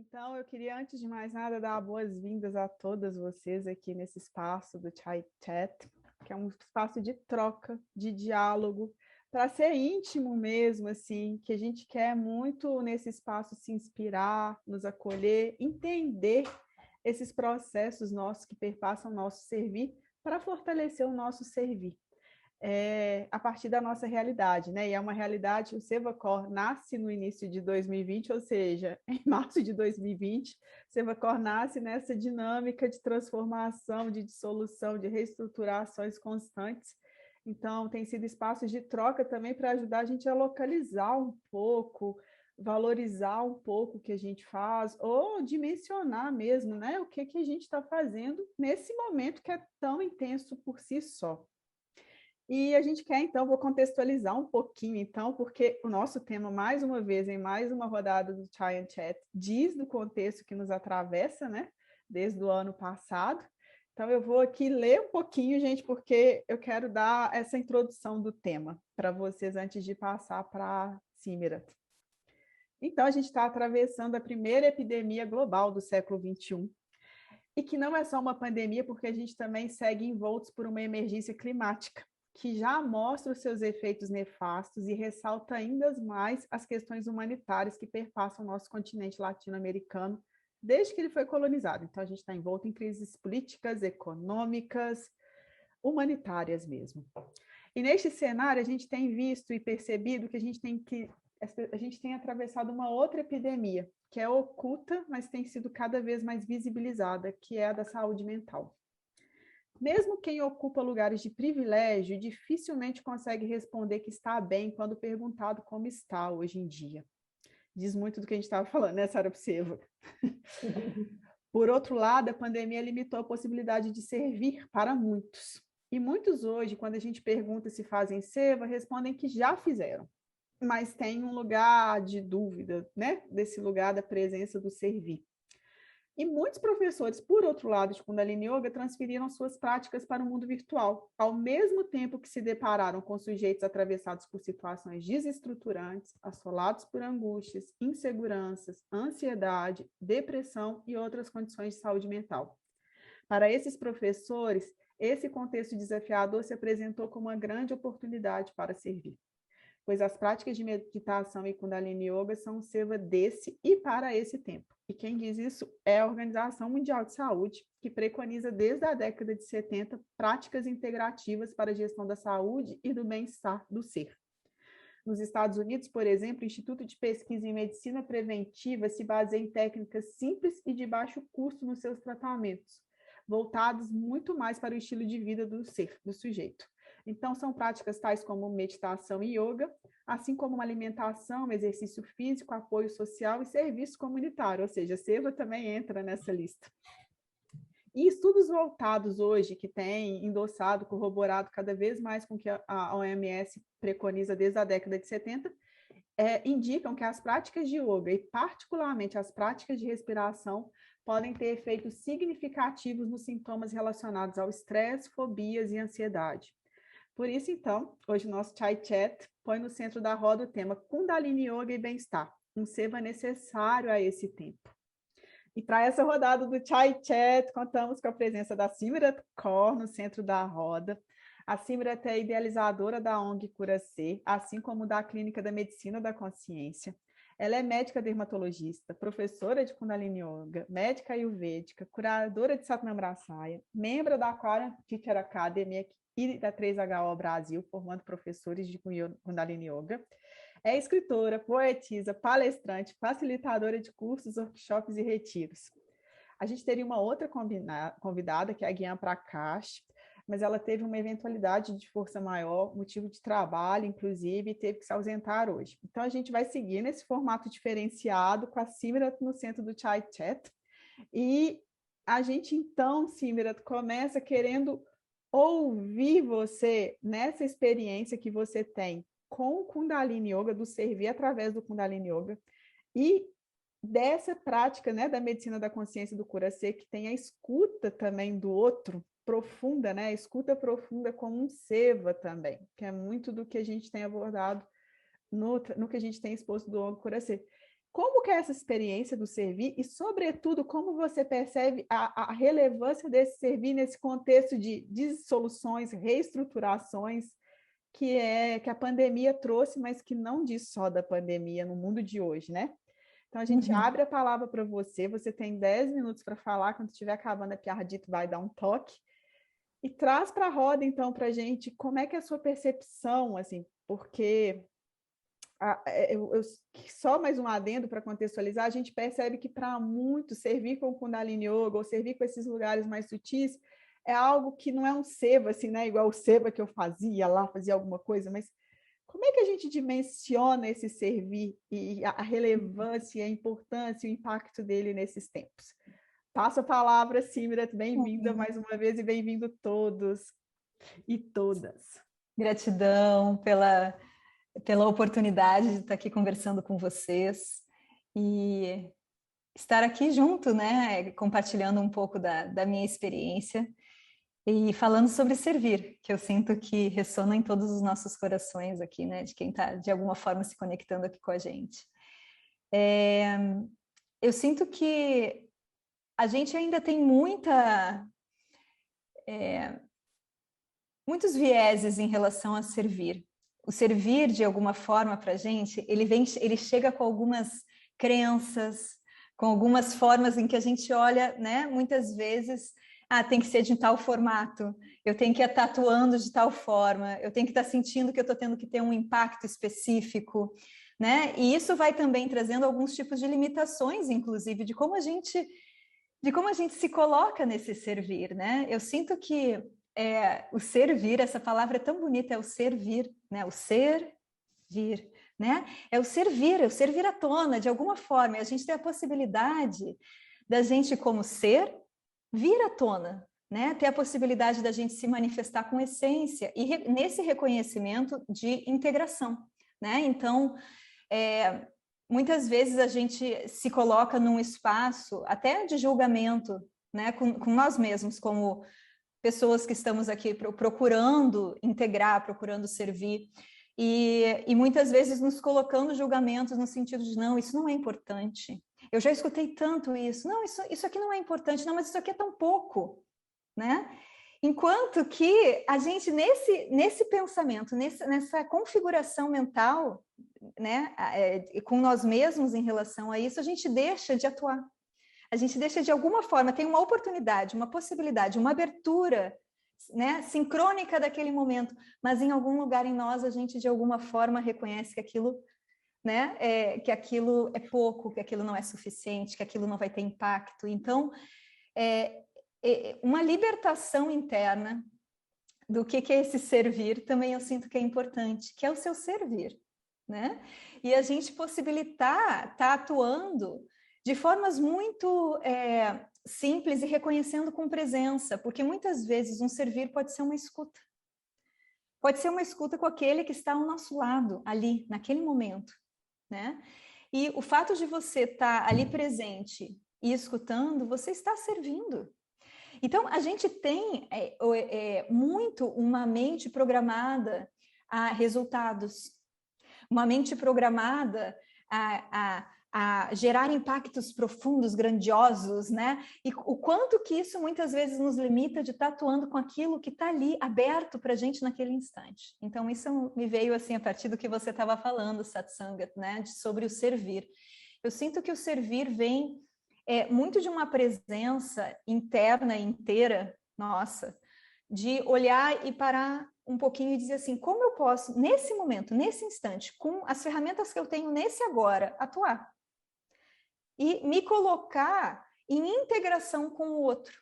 Então, eu queria, antes de mais nada, dar boas-vindas a todas vocês aqui nesse espaço do Chai Chat, que é um espaço de troca, de diálogo, para ser íntimo mesmo, assim, que a gente quer muito nesse espaço se inspirar, nos acolher, entender esses processos nossos que perpassam o nosso servir, para fortalecer o nosso servir a partir da nossa realidade, né? E é uma realidade, o Sevacor nasce no início de 2020, ou seja, em março de 2020, o Sevacor nasce nessa dinâmica de transformação, de dissolução, de reestruturações constantes. Então, tem sido espaços de troca também para ajudar a gente a localizar um pouco, valorizar um pouco o que a gente faz, ou dimensionar mesmo, né? O que a gente está fazendo nesse momento que é tão intenso por si só. E a gente quer, então, vou contextualizar um pouquinho, então, porque o nosso tema, mais uma vez, em mais uma rodada do Chai and Chat, diz do contexto que nos atravessa, né, desde o ano passado. Então, eu vou aqui ler um pouquinho, gente, porque eu quero dar essa introdução do tema para vocês antes de passar para a Simira. Então, a gente está atravessando a primeira epidemia global do século XXI, e que não é só uma pandemia, porque a gente também segue envoltos por uma emergência climática, que já mostra os seus efeitos nefastos e ressalta ainda mais as questões humanitárias que perpassam o nosso continente latino-americano desde que ele foi colonizado. Então, a gente está envolto em crises políticas, econômicas, humanitárias mesmo. E neste cenário, a gente tem visto e percebido que a gente tem atravessado uma outra epidemia, que é oculta, mas tem sido cada vez mais visibilizada, que é a da saúde mental. Mesmo quem ocupa lugares de privilégio dificilmente consegue responder que está bem quando perguntado como está hoje em dia. Diz muito do que a gente estava falando, né, Sara Pseva? Por outro lado, a pandemia limitou a possibilidade de servir para muitos. E muitos hoje, quando a gente pergunta se fazem seva, respondem que já fizeram, mas tem um lugar de dúvida, né? Desse lugar da presença do servir. E muitos professores, por outro lado, de Kundalini Yoga, transferiram suas práticas para o mundo virtual, ao mesmo tempo que se depararam com sujeitos atravessados por situações desestruturantes, assolados por angústias, inseguranças, ansiedade, depressão e outras condições de saúde mental. Para esses professores, esse contexto desafiador se apresentou como uma grande oportunidade para servir, pois as práticas de meditação e Kundalini Yoga são um seva desse e para esse tempo. E quem diz isso é a Organização Mundial de Saúde, que preconiza desde a década de 70 práticas integrativas para a gestão da saúde e do bem-estar do ser. Nos Estados Unidos, por exemplo, o Instituto de Pesquisa em Medicina Preventiva se baseia em técnicas simples e de baixo custo nos seus tratamentos, voltados muito mais para o estilo de vida do ser, do sujeito. Então, são práticas tais como meditação e yoga, assim como uma alimentação, exercício físico, apoio social e serviço comunitário, ou seja, a seva também entra nessa lista. E estudos voltados hoje, que têm endossado, corroborado cada vez mais com o que a OMS preconiza desde a década de 70, indicam que as práticas de yoga, e particularmente as práticas de respiração, podem ter efeitos significativos nos sintomas relacionados ao estresse, fobias e ansiedade. Por isso, então, hoje o nosso Chai Chat põe no centro da roda o tema Kundalini Yoga e bem-estar, um seva necessário a esse tempo. E para essa rodada do Chai Chat, contamos com a presença da Simrat Kaur no centro da roda. A Simrat é idealizadora da ONG Cura Ser, assim como da Clínica da Medicina da Consciência. Ela é médica dermatologista, professora de Kundalini Yoga, médica ayurvédica, curadora de Satnamrasaya, membro da Aquarium Teacher Academy e da 3HO Brasil, formando professores de Kundalini Yoga. É escritora, poetisa, palestrante, facilitadora de cursos, workshops e retiros. A gente teria uma outra convidada, que é a Guian Prakash, mas ela teve uma eventualidade de força maior, motivo de trabalho, inclusive, e teve que se ausentar hoje. Então, a gente vai seguir nesse formato diferenciado, com a Simrat no centro do Chai Chat. E a gente, então, Simrat, começa querendo ouvir você nessa experiência que você tem com o Kundalini Yoga, do servir através do Kundalini Yoga, e dessa prática, né, da medicina da consciência do Cura Ser, que tem a escuta também do outro, profunda, né, a escuta profunda como um seva também, que é muito do que a gente tem abordado no que a gente tem exposto do Cura Ser. Como que é essa experiência do servir e, sobretudo, como você percebe a relevância desse servir nesse contexto de dissoluções, reestruturações que a pandemia trouxe, mas que não diz só da pandemia no mundo de hoje, né? Então, a gente abre a palavra para você, você tem 10 minutos para falar, quando estiver acabando a piardito, vai dar um toque, e traz para a roda, então, para a gente, como é que é a sua percepção, assim, porque só mais um adendo para contextualizar, a gente percebe que para muitos servir com o Kundalini Yoga ou servir com esses lugares mais sutis é algo que não é um seva, assim, né? Igual o seva que eu fazia lá, fazia alguma coisa, mas como é que a gente dimensiona esse servir e a relevância, a importância, o impacto dele nesses tempos? Passo a palavra, Simrat, bem-vinda mais uma vez e bem-vindo todos e todas. Gratidão pela oportunidade de estar aqui conversando com vocês e estar aqui junto, né, compartilhando um pouco da minha experiência e falando sobre servir, que eu sinto que ressona em todos os nossos corações aqui, né, de quem está de alguma forma se conectando aqui com a gente. Eu sinto que a gente ainda tem muitos vieses em relação a servir. O servir, de alguma forma, para a gente, ele chega com algumas crenças, com algumas formas em que a gente olha, né? Muitas vezes, tem que ser de tal formato, eu tenho que estar atuando de tal forma, eu tenho que estar sentindo que eu estou tendo que ter um impacto específico, né? E isso vai também trazendo alguns tipos de limitações, inclusive, de como a gente se coloca nesse servir, né? Eu sinto que o servir, essa palavra é tão bonita, é o servir, né? O servir, né? É o servir à tona, de alguma forma. E a gente tem a possibilidade da gente, como ser, vir à tona, né? Ter a possibilidade da gente se manifestar com essência e nesse reconhecimento de integração, né? Então, muitas vezes a gente se coloca num espaço até de julgamento, né? Com nós mesmos, como pessoas que estamos aqui procurando integrar, procurando servir, e muitas vezes nos colocando julgamentos no sentido de, não, isso não é importante. Eu já escutei tanto isso. Não, isso aqui não é importante. Não, mas isso aqui é tão pouco, né? Enquanto que a gente, nesse pensamento, nessa configuração mental, né, com nós mesmos em relação a isso, a gente deixa de atuar. A gente deixa de alguma forma, tem uma oportunidade, uma possibilidade, uma abertura, né, sincrônica daquele momento, mas em algum lugar em nós a gente de alguma forma reconhece que aquilo, né, que aquilo é pouco, que aquilo não é suficiente, que aquilo não vai ter impacto. Então, uma libertação interna do que é esse servir também eu sinto que é importante, que é o seu servir, né? E a gente possibilitar estar atuando de formas muito simples e reconhecendo com presença, porque muitas vezes um servir pode ser uma escuta. Pode ser uma escuta com aquele que está ao nosso lado, ali, naquele momento, né? E o fato de você estar ali presente e escutando, você está servindo. Então, a gente tem muito uma mente programada a resultados, uma mente programada a gerar impactos profundos, grandiosos, né? E o quanto que isso muitas vezes nos limita de estar atuando com aquilo que está ali aberto para a gente naquele instante. Então, isso me veio assim a partir do que você estava falando, Satsangat, né? Sobre o servir. Eu sinto que o servir vem muito de uma presença interna, inteira, nossa, de olhar e parar um pouquinho e dizer assim, como eu posso, nesse momento, nesse instante, com as ferramentas que eu tenho nesse agora, atuar? E me colocar em integração com o outro,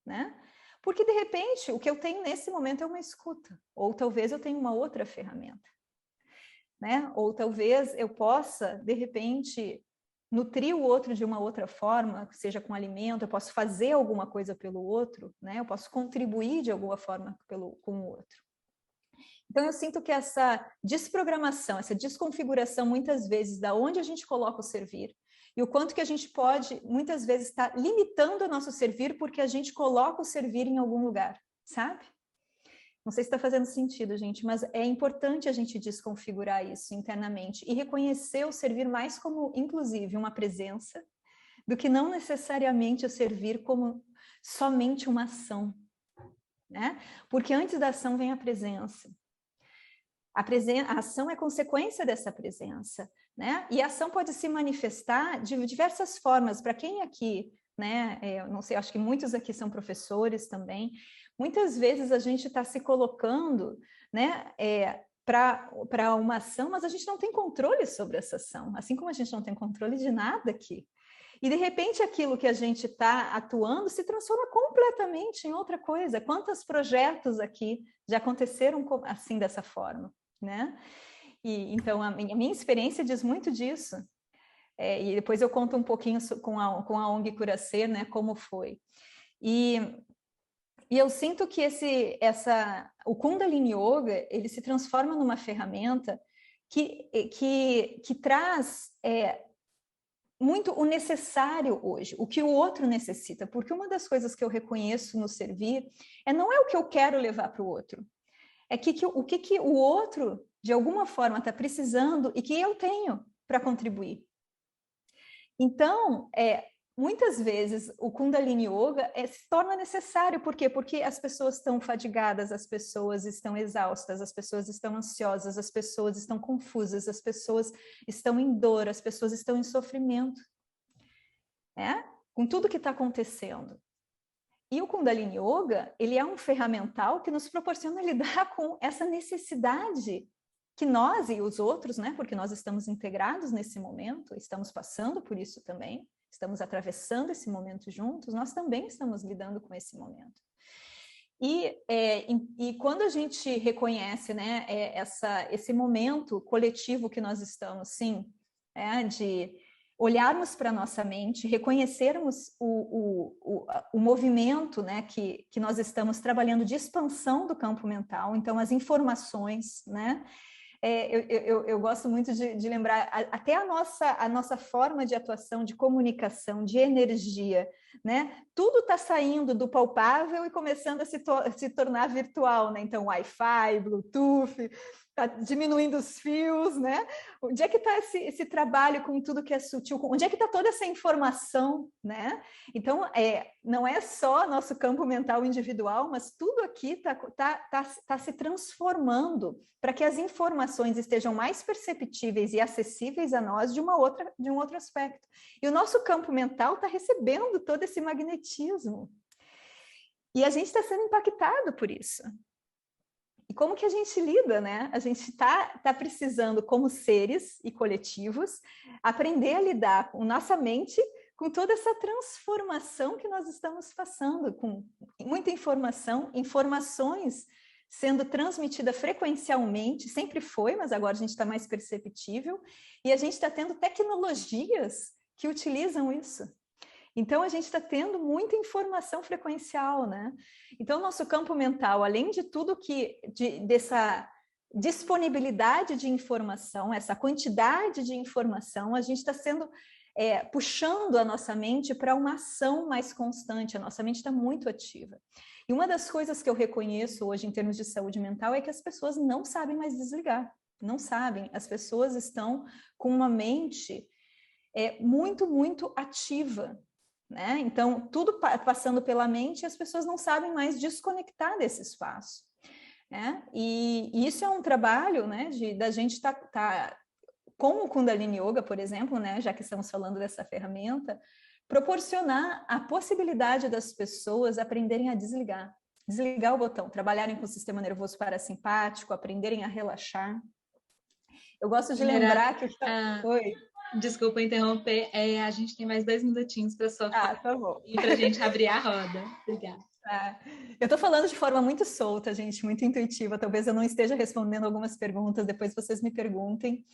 né? Porque, de repente, o que eu tenho nesse momento é uma escuta, ou talvez eu tenha uma outra ferramenta, né? Ou talvez eu possa, de repente, nutrir o outro de uma outra forma, seja com alimento, eu posso fazer alguma coisa pelo outro, né? Eu posso contribuir de alguma forma com o outro. Então, eu sinto que essa desprogramação, essa desconfiguração, muitas vezes, da onde a gente coloca o servir, e o quanto que a gente pode, muitas vezes, estar limitando o nosso servir porque a gente coloca o servir em algum lugar, sabe? Não sei se está fazendo sentido, gente, mas é importante a gente desconfigurar isso internamente e reconhecer o servir mais como, inclusive, uma presença, do que não necessariamente o servir como somente uma ação, né? Porque antes da ação vem a presença. A ação é consequência dessa presença, né? E a ação pode se manifestar de diversas formas. Para quem aqui, né? Eu não sei, acho que muitos aqui são professores também. Muitas vezes a gente está se colocando, né? Para uma ação, mas a gente não tem controle sobre essa ação, assim como a gente não tem controle de nada aqui. E, de repente, aquilo que a gente está atuando se transforma completamente em outra coisa. Quantos projetos aqui já aconteceram assim, dessa forma, né? E, então, a minha experiência diz muito disso. E depois eu conto um pouquinho com a ONG Curacer, né, como foi. E eu sinto que o Kundalini Yoga, ele se transforma numa ferramenta que traz muito o necessário hoje, o que o outro necessita, porque uma das coisas que eu reconheço no servir não é o que eu quero levar para o outro, é o que o outro, de alguma forma, está precisando e que eu tenho para contribuir. Então, muitas vezes o Kundalini Yoga se torna necessário. Por quê? Porque as pessoas estão fadigadas, as pessoas estão exaustas, as pessoas estão ansiosas, as pessoas estão confusas, as pessoas estão em dor, as pessoas estão em sofrimento, com tudo que está acontecendo. E o Kundalini Yoga, ele é um ferramental que nos proporciona lidar com essa necessidade que nós e os outros, né, porque nós estamos integrados nesse momento, estamos passando por isso também, estamos atravessando esse momento juntos, nós também estamos lidando com esse momento. E quando a gente reconhece, né, esse momento coletivo que nós estamos, sim, de olharmos para a nossa mente, reconhecermos o movimento, né, que nós estamos trabalhando de expansão do campo mental, então as informações, né, eu gosto muito de lembrar até a nossa forma de atuação, de comunicação, de energia, né? Tudo está saindo do palpável e começando a se tornar virtual, né? Então, Wi-Fi, Bluetooth, está diminuindo os fios, né? Onde é que está esse trabalho com tudo que é sutil? Onde é que está toda essa informação, né? Então, não é só nosso campo mental individual, mas tudo aqui está se transformando para que as informações estejam mais perceptíveis e acessíveis a nós de um outro aspecto. E o nosso campo mental está recebendo todo esse magnetismo. E a gente está sendo impactado por isso. E como que a gente lida, né? A gente tá precisando, como seres e coletivos, aprender a lidar com nossa mente, com toda essa transformação que nós estamos passando, com muita informações sendo transmitida frequencialmente, sempre foi, mas agora a gente está mais perceptível, e a gente está tendo tecnologias que utilizam isso. Então, a gente está tendo muita informação frequencial, né? Então, nosso campo mental, além de tudo dessa disponibilidade de informação, essa quantidade de informação, a gente está puxando a nossa mente para uma ação mais constante, a nossa mente está muito ativa. E uma das coisas que eu reconheço hoje em termos de saúde mental é que as pessoas não sabem mais desligar, não sabem. As pessoas estão com uma mente muito, muito ativa, né? Então, tudo passando pela mente, as pessoas não sabem mais desconectar desse espaço, né? E isso é um trabalho, né, da gente tá com o Kundalini Yoga, por exemplo, né, já que estamos falando dessa ferramenta, proporcionar a possibilidade das pessoas aprenderem a desligar o botão, trabalharem com o sistema nervoso parasimpático, aprenderem a relaxar. Eu gosto de lembrar que... Oi. Desculpa interromper, a gente tem mais 2 minutinhos para sua fala. Tá bom. E para a gente abrir a roda. Obrigada. Eu estou falando de forma muito solta, gente, muito intuitiva. Talvez eu não esteja respondendo algumas perguntas, depois vocês me perguntem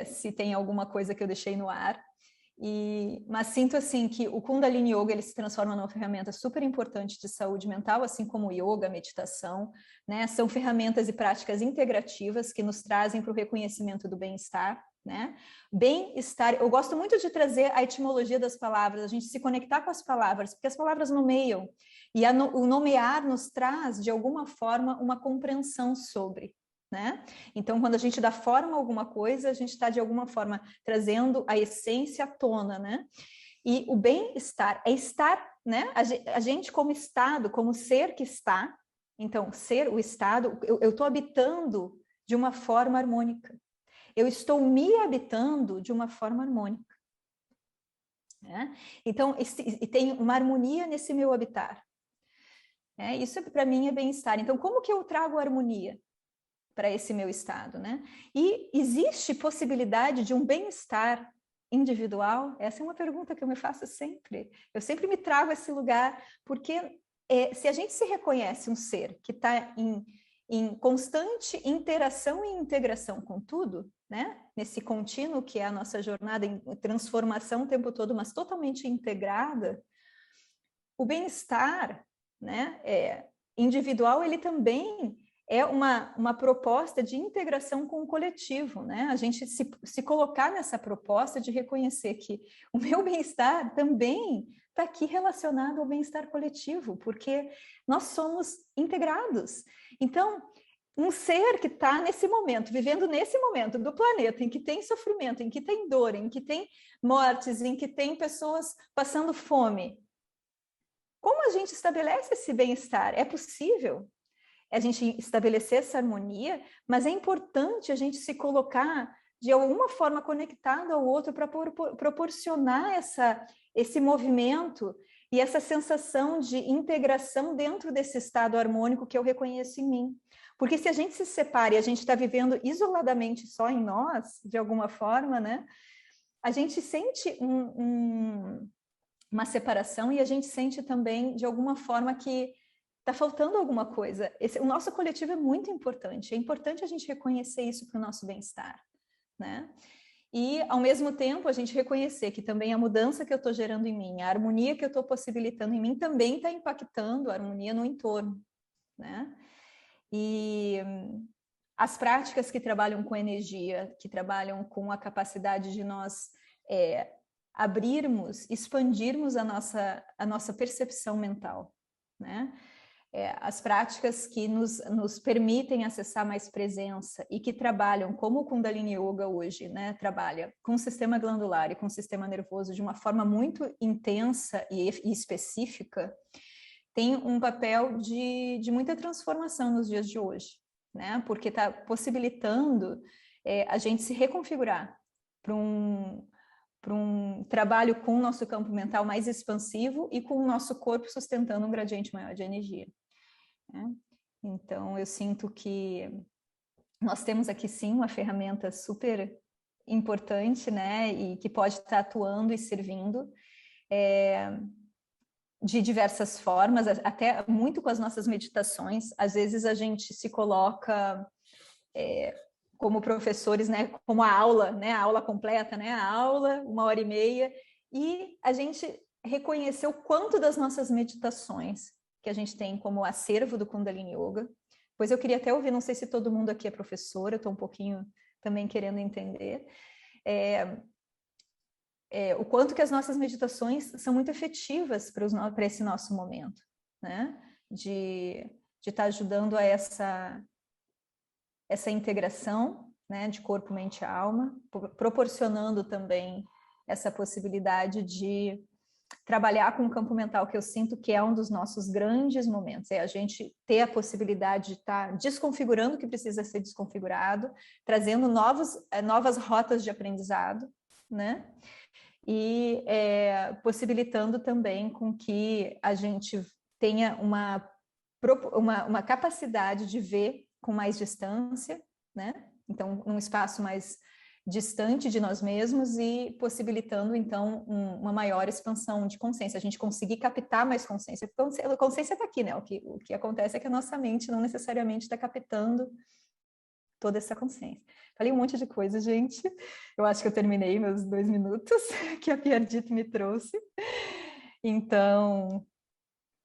se tem alguma coisa que eu deixei no ar. Mas sinto assim que o Kundalini Yoga ele se transforma numa ferramenta super importante de saúde mental, assim como o yoga, a meditação, né? São ferramentas e práticas integrativas que nos trazem para o reconhecimento do bem-estar, né? Bem-estar, eu gosto muito de trazer a etimologia das palavras, a gente se conectar com as palavras, porque as palavras nomeiam, e o nomear nos traz, de alguma forma, uma compreensão sobre, né? Então, quando a gente dá forma a alguma coisa, a gente está, de alguma forma, trazendo a essência à tona, né? E o bem-estar é estar, né? A gente como estado, como ser que está, então, ser o estado, eu estou habitando de uma forma harmônica. Eu estou me habitando de uma forma harmônica. Né? Então, e tem uma harmonia nesse meu habitar. Isso, para mim, é bem-estar. Então, como que eu trago harmonia para esse meu estado? Né? E existe possibilidade de um bem-estar individual? Essa é uma pergunta que eu me faço sempre. Eu sempre me trago a esse lugar, porque se a gente se reconhece um ser que está em constante interação e integração com tudo, né? Nesse contínuo que é a nossa jornada em transformação o tempo todo, mas totalmente integrada, o bem-estar, né, individual, ele também é uma proposta de integração com o coletivo, né? A gente se colocar nessa proposta de reconhecer que o meu bem-estar também está aqui relacionado ao bem-estar coletivo, porque nós somos integrados. Então, um ser que está nesse momento, vivendo nesse momento do planeta, em que tem sofrimento, em que tem dor, em que tem mortes, em que tem pessoas passando fome, como a gente estabelece esse bem-estar? É possível a gente estabelecer essa harmonia, mas é importante a gente se colocar de alguma forma conectado ao outro para proporcionar esse movimento e essa sensação de integração dentro desse estado harmônico que eu reconheço em mim. Porque se a gente se separa e a gente está vivendo isoladamente só em nós, de alguma forma, né, a gente sente uma separação e a gente sente também, de alguma forma, que está faltando alguma coisa. O nosso coletivo é muito importante. É importante a gente reconhecer isso para o nosso bem-estar, né? E, ao mesmo tempo, a gente reconhecer que também a mudança que eu estou gerando em mim, a harmonia que eu estou possibilitando em mim, também está impactando a harmonia no entorno, né? E as práticas que trabalham com energia, que trabalham com a capacidade de nós abrirmos, expandirmos a nossa percepção mental, né? As práticas que nos permitem acessar mais presença e que trabalham, como o Kundalini Yoga hoje, né, trabalha com o sistema glandular e com o sistema nervoso de uma forma muito intensa e específica, tem um papel de muita transformação nos dias de hoje, né, porque está possibilitando a gente se reconfigurar para um trabalho com o nosso campo mental mais expansivo e com o nosso corpo sustentando um gradiente maior de energia. Né? Então, eu sinto que nós temos aqui, sim, uma ferramenta super importante, né, e que pode estar atuando e servindo de diversas formas, até muito com as nossas meditações. Às vezes a gente se coloca como professores, né, como a aula, né, a aula completa, né, a aula, 1h30, e a gente reconheceu o quanto das nossas meditações que a gente tem como acervo do Kundalini Yoga. Pois eu queria até ouvir, não sei se todo mundo aqui é professor, eu estou um pouquinho também querendo entender, o quanto que as nossas meditações são muito efetivas para esse nosso momento, né? De estar ajudando a essa integração, né, de corpo, mente e alma, proporcionando também essa possibilidade de trabalhar com o campo mental, que eu sinto que é um dos nossos grandes momentos, a gente ter a possibilidade de estar desconfigurando o que precisa ser desconfigurado, trazendo novas rotas de aprendizado, né? E possibilitando também com que a gente tenha uma capacidade de ver com mais distância, né? Então, num espaço mais distante de nós mesmos e possibilitando, então, uma maior expansão de consciência, a gente conseguir captar mais consciência, porque a consciência está aqui, né? O que acontece é que a nossa mente não necessariamente está captando toda essa consciência. Falei um monte de coisa, gente. Eu acho que eu terminei meus 2 minutos que a Pierdito me trouxe. Então,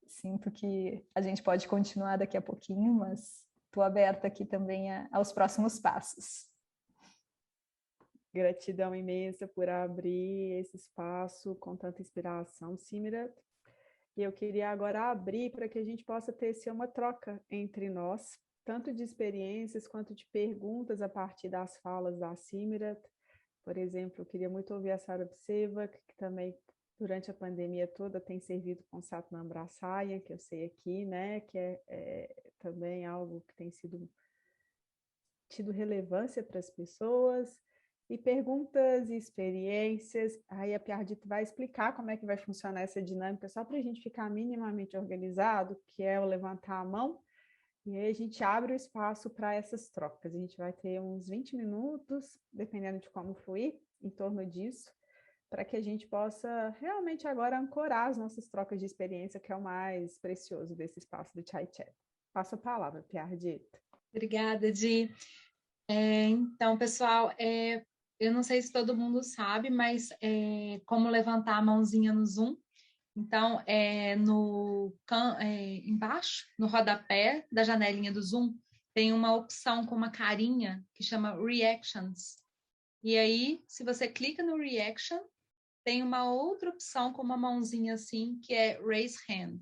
sinto que a gente pode continuar daqui a pouquinho, mas estou aberta aqui também aos próximos passos. Gratidão imensa por abrir esse espaço com tanta inspiração, Simira. E eu queria agora abrir para que a gente possa ter uma troca entre nós, tanto de experiências quanto de perguntas a partir das falas da Simira. Por exemplo, eu queria muito ouvir a Sara Pseva, que também, durante a pandemia toda, tem servido com Satnam Brahmacharya, que eu sei aqui, né, que é também algo que tem tido relevância para as pessoas, e perguntas e experiências. Aí a Piardito vai explicar como é que vai funcionar essa dinâmica, só para a gente ficar minimamente organizado, que é o levantar a mão, e aí a gente abre o espaço para essas trocas. A gente vai ter uns 20 minutos, dependendo de como fluir, em torno disso, para que a gente possa realmente agora ancorar as nossas trocas de experiência, que é o mais precioso desse espaço do Chai Chat. Passo a palavra, Piardito. Obrigada, Di. Então, pessoal, eu não sei se todo mundo sabe, mas como levantar a mãozinha no Zoom. Então, embaixo, no rodapé da janelinha do Zoom, tem uma opção com uma carinha que chama Reactions. E aí, se você clica no Reaction, tem uma outra opção com uma mãozinha assim, que é Raise Hand.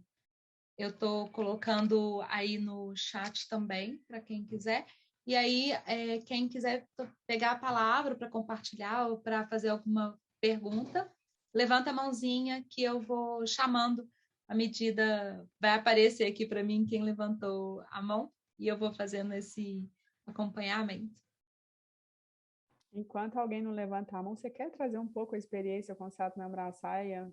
Eu estou colocando aí no chat também, para quem quiser. E aí, quem quiser pegar a palavra para compartilhar ou para fazer alguma pergunta, levanta a mãozinha que eu vou chamando. À medida, vai aparecer aqui para mim quem levantou a mão e eu vou fazendo esse acompanhamento. Enquanto alguém não levanta a mão, você quer trazer um pouco a experiência com o Satnam Brahmacharya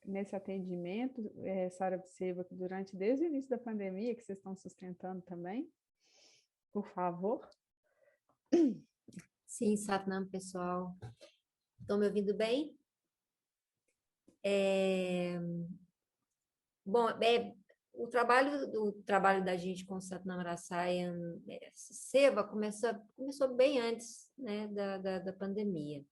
nesse atendimento, Sara Pseva, desde o início da pandemia, que vocês estão sustentando também? Por favor. Sim, Satnam, pessoal. Estão me ouvindo bem? Bom, o trabalho da gente com o Satnam Brahmacharya Seva começou bem antes, né, da pandemia.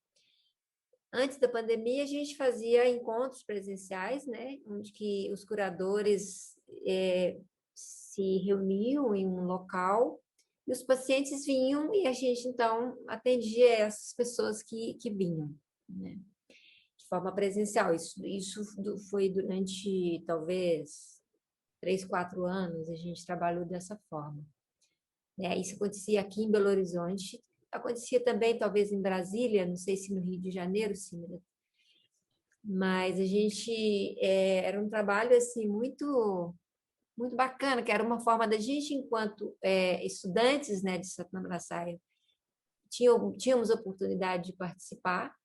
Antes da pandemia, a gente fazia encontros presenciais, né, onde que os curadores se reuniam em um local e os pacientes vinham e a gente, então, atendia essas pessoas que vinham, né, de forma presencial. Isso foi durante, talvez, 3, 4 anos, a gente trabalhou dessa forma. Isso acontecia aqui em Belo Horizonte, acontecia também, talvez, em Brasília, não sei se no Rio de Janeiro, sim, mas a gente, era um trabalho, assim, muito, muito bacana, que era uma forma da gente, enquanto estudantes, né, de Satnam Brahmacharya, tínhamos a oportunidade de participar,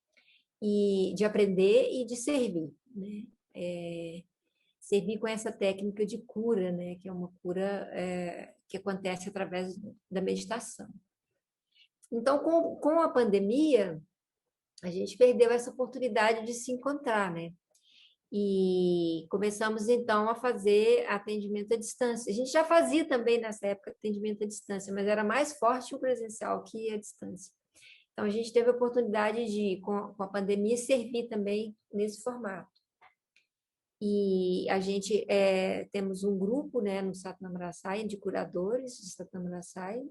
e de aprender e de servir, né? Servir com essa técnica de cura, né? Que é uma cura que acontece através da meditação. Então, com a pandemia, a gente perdeu essa oportunidade de se encontrar, né? E começamos, então, a fazer atendimento à distância. A gente já fazia também, nessa época, atendimento à distância, mas era mais forte o presencial que a distância. Então, a gente teve a oportunidade de, com a pandemia, servir também nesse formato. E a gente temos um grupo, né, no Satnam Brahmacharya, de curadores de Satnam Brahmacharya,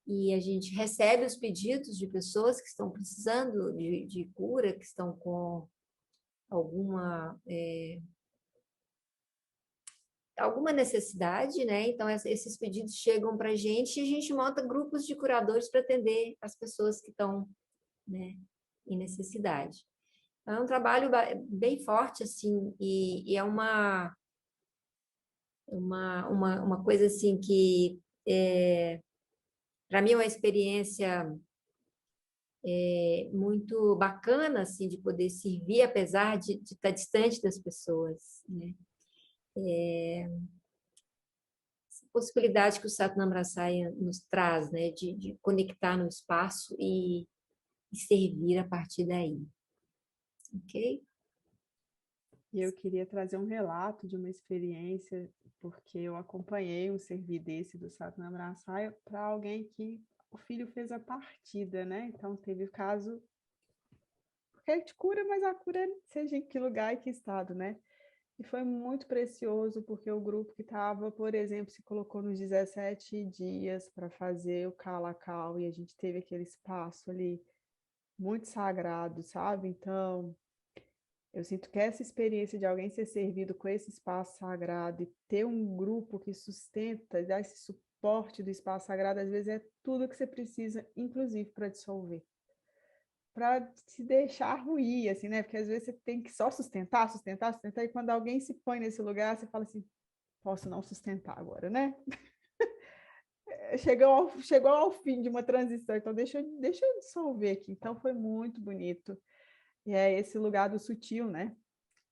e a gente recebe os pedidos de pessoas que estão precisando de cura, que estão com alguma necessidade, né? Então, esses pedidos chegam para a gente e a gente monta grupos de curadores para atender as pessoas que estão, né, em necessidade. Então, é um trabalho bem forte, assim, e é uma coisa, assim, que, para mim, é uma experiência muito bacana, assim, de poder servir, apesar de estar distante das pessoas, né? Possibilidade que o Satnam Brahmacharya nos traz, né, de conectar no espaço e servir a partir daí. Ok? E eu queria trazer um relato de uma experiência, porque eu acompanhei um servir desse do Satnam Brahmacharya para alguém que o filho fez a partida, né? Então teve o caso, porque a gente cura, mas a cura seja em que lugar e que estado, né? E foi muito precioso, porque o grupo que estava, por exemplo, se colocou nos 17 dias para fazer o Calacal, e a gente teve aquele espaço ali muito sagrado, sabe? Então, eu sinto que essa experiência de alguém ser servido com esse espaço sagrado e ter um grupo que sustenta, dá esse suporte do espaço sagrado, às vezes é tudo que você precisa, inclusive para dissolver. Para se deixar ruir, assim, né? Porque às vezes você tem que só sustentar, sustentar, sustentar, e quando alguém se põe nesse lugar, você fala assim, posso não sustentar agora, né? Chegou ao fim de uma transição, então deixa eu dissolver aqui. Então foi muito bonito. E é esse lugar do sutil, né?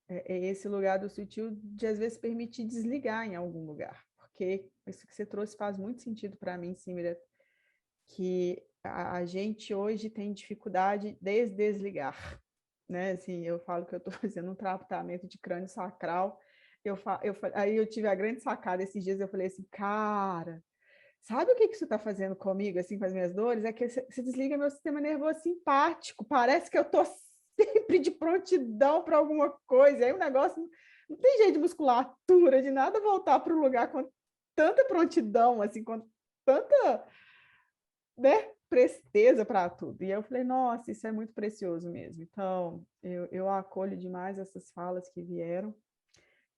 É esse lugar do sutil de às vezes permitir desligar em algum lugar. Porque isso que você trouxe faz muito sentido para mim, Simira, que a gente hoje tem dificuldade de desligar, né? Assim, eu falo que eu estou fazendo um tratamento de crânio sacral, aí eu tive a grande sacada esses dias, eu falei assim, cara, sabe o que isso está fazendo comigo, assim, com as minhas dores? É que você desliga meu sistema nervoso simpático, parece que eu estou sempre de prontidão para alguma coisa, aí o negócio não tem jeito de musculatura, de nada voltar para o lugar com tanta prontidão, assim, com tanta, né, presteza para tudo. E eu falei, nossa, isso é muito precioso mesmo. Então, eu acolho demais essas falas que vieram.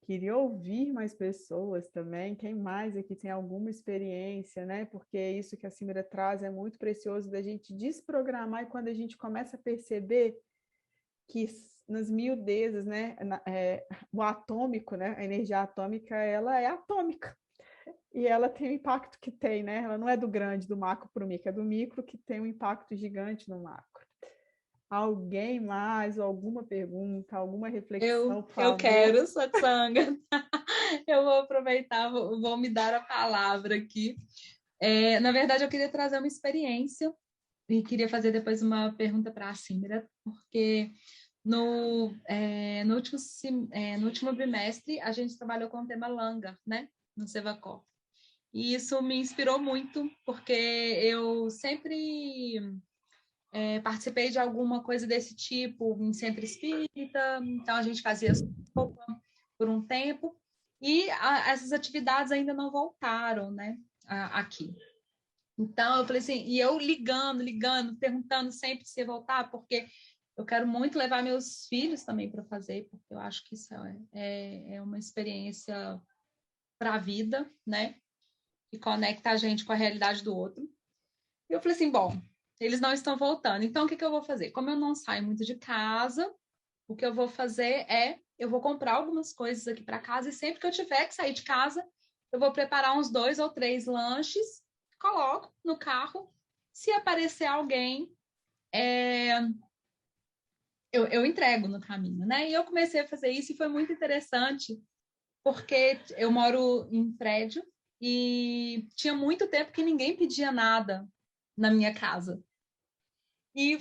Queria ouvir mais pessoas também. Quem mais aqui tem alguma experiência, né? Porque isso que a Simira traz é muito precioso da gente desprogramar, e quando a gente começa a perceber que nas miudezas, né, o atômico, né, a energia atômica, ela é atômica. E ela tem o impacto que tem, né? Ela não é do grande, do macro para o micro, é do micro que tem um impacto gigante no macro. Alguém mais, alguma pergunta, alguma reflexão, por Eu favor? quero, Satsanga. Eu vou aproveitar, vou me dar a palavra aqui. Na verdade, eu queria trazer uma experiência e queria fazer depois uma pergunta para a Simira, porque no último bimestre a gente trabalhou com o tema Langa, né, no Sevacor. E isso me inspirou muito, porque eu sempre participei de alguma coisa desse tipo em centro espírita, então a gente fazia sopa por um tempo, e essas atividades ainda não voltaram, né, aqui. Então eu falei assim, e eu ligando, perguntando sempre se ia voltar, porque eu quero muito levar meus filhos também para fazer, porque eu acho que isso é uma experiência para a vida, né, que conecta a gente com a realidade do outro. E eu falei assim, bom, eles não estão voltando, então o que eu vou fazer? Como eu não saio muito de casa, o que eu vou fazer eu vou comprar algumas coisas aqui para casa, e sempre que eu tiver que sair de casa, eu vou preparar uns 2 ou 3 lanches, coloco no carro, se aparecer alguém, eu entrego no caminho, né? E eu comecei a fazer isso e foi muito interessante, porque eu moro em prédio e tinha muito tempo que ninguém pedia nada na minha casa. E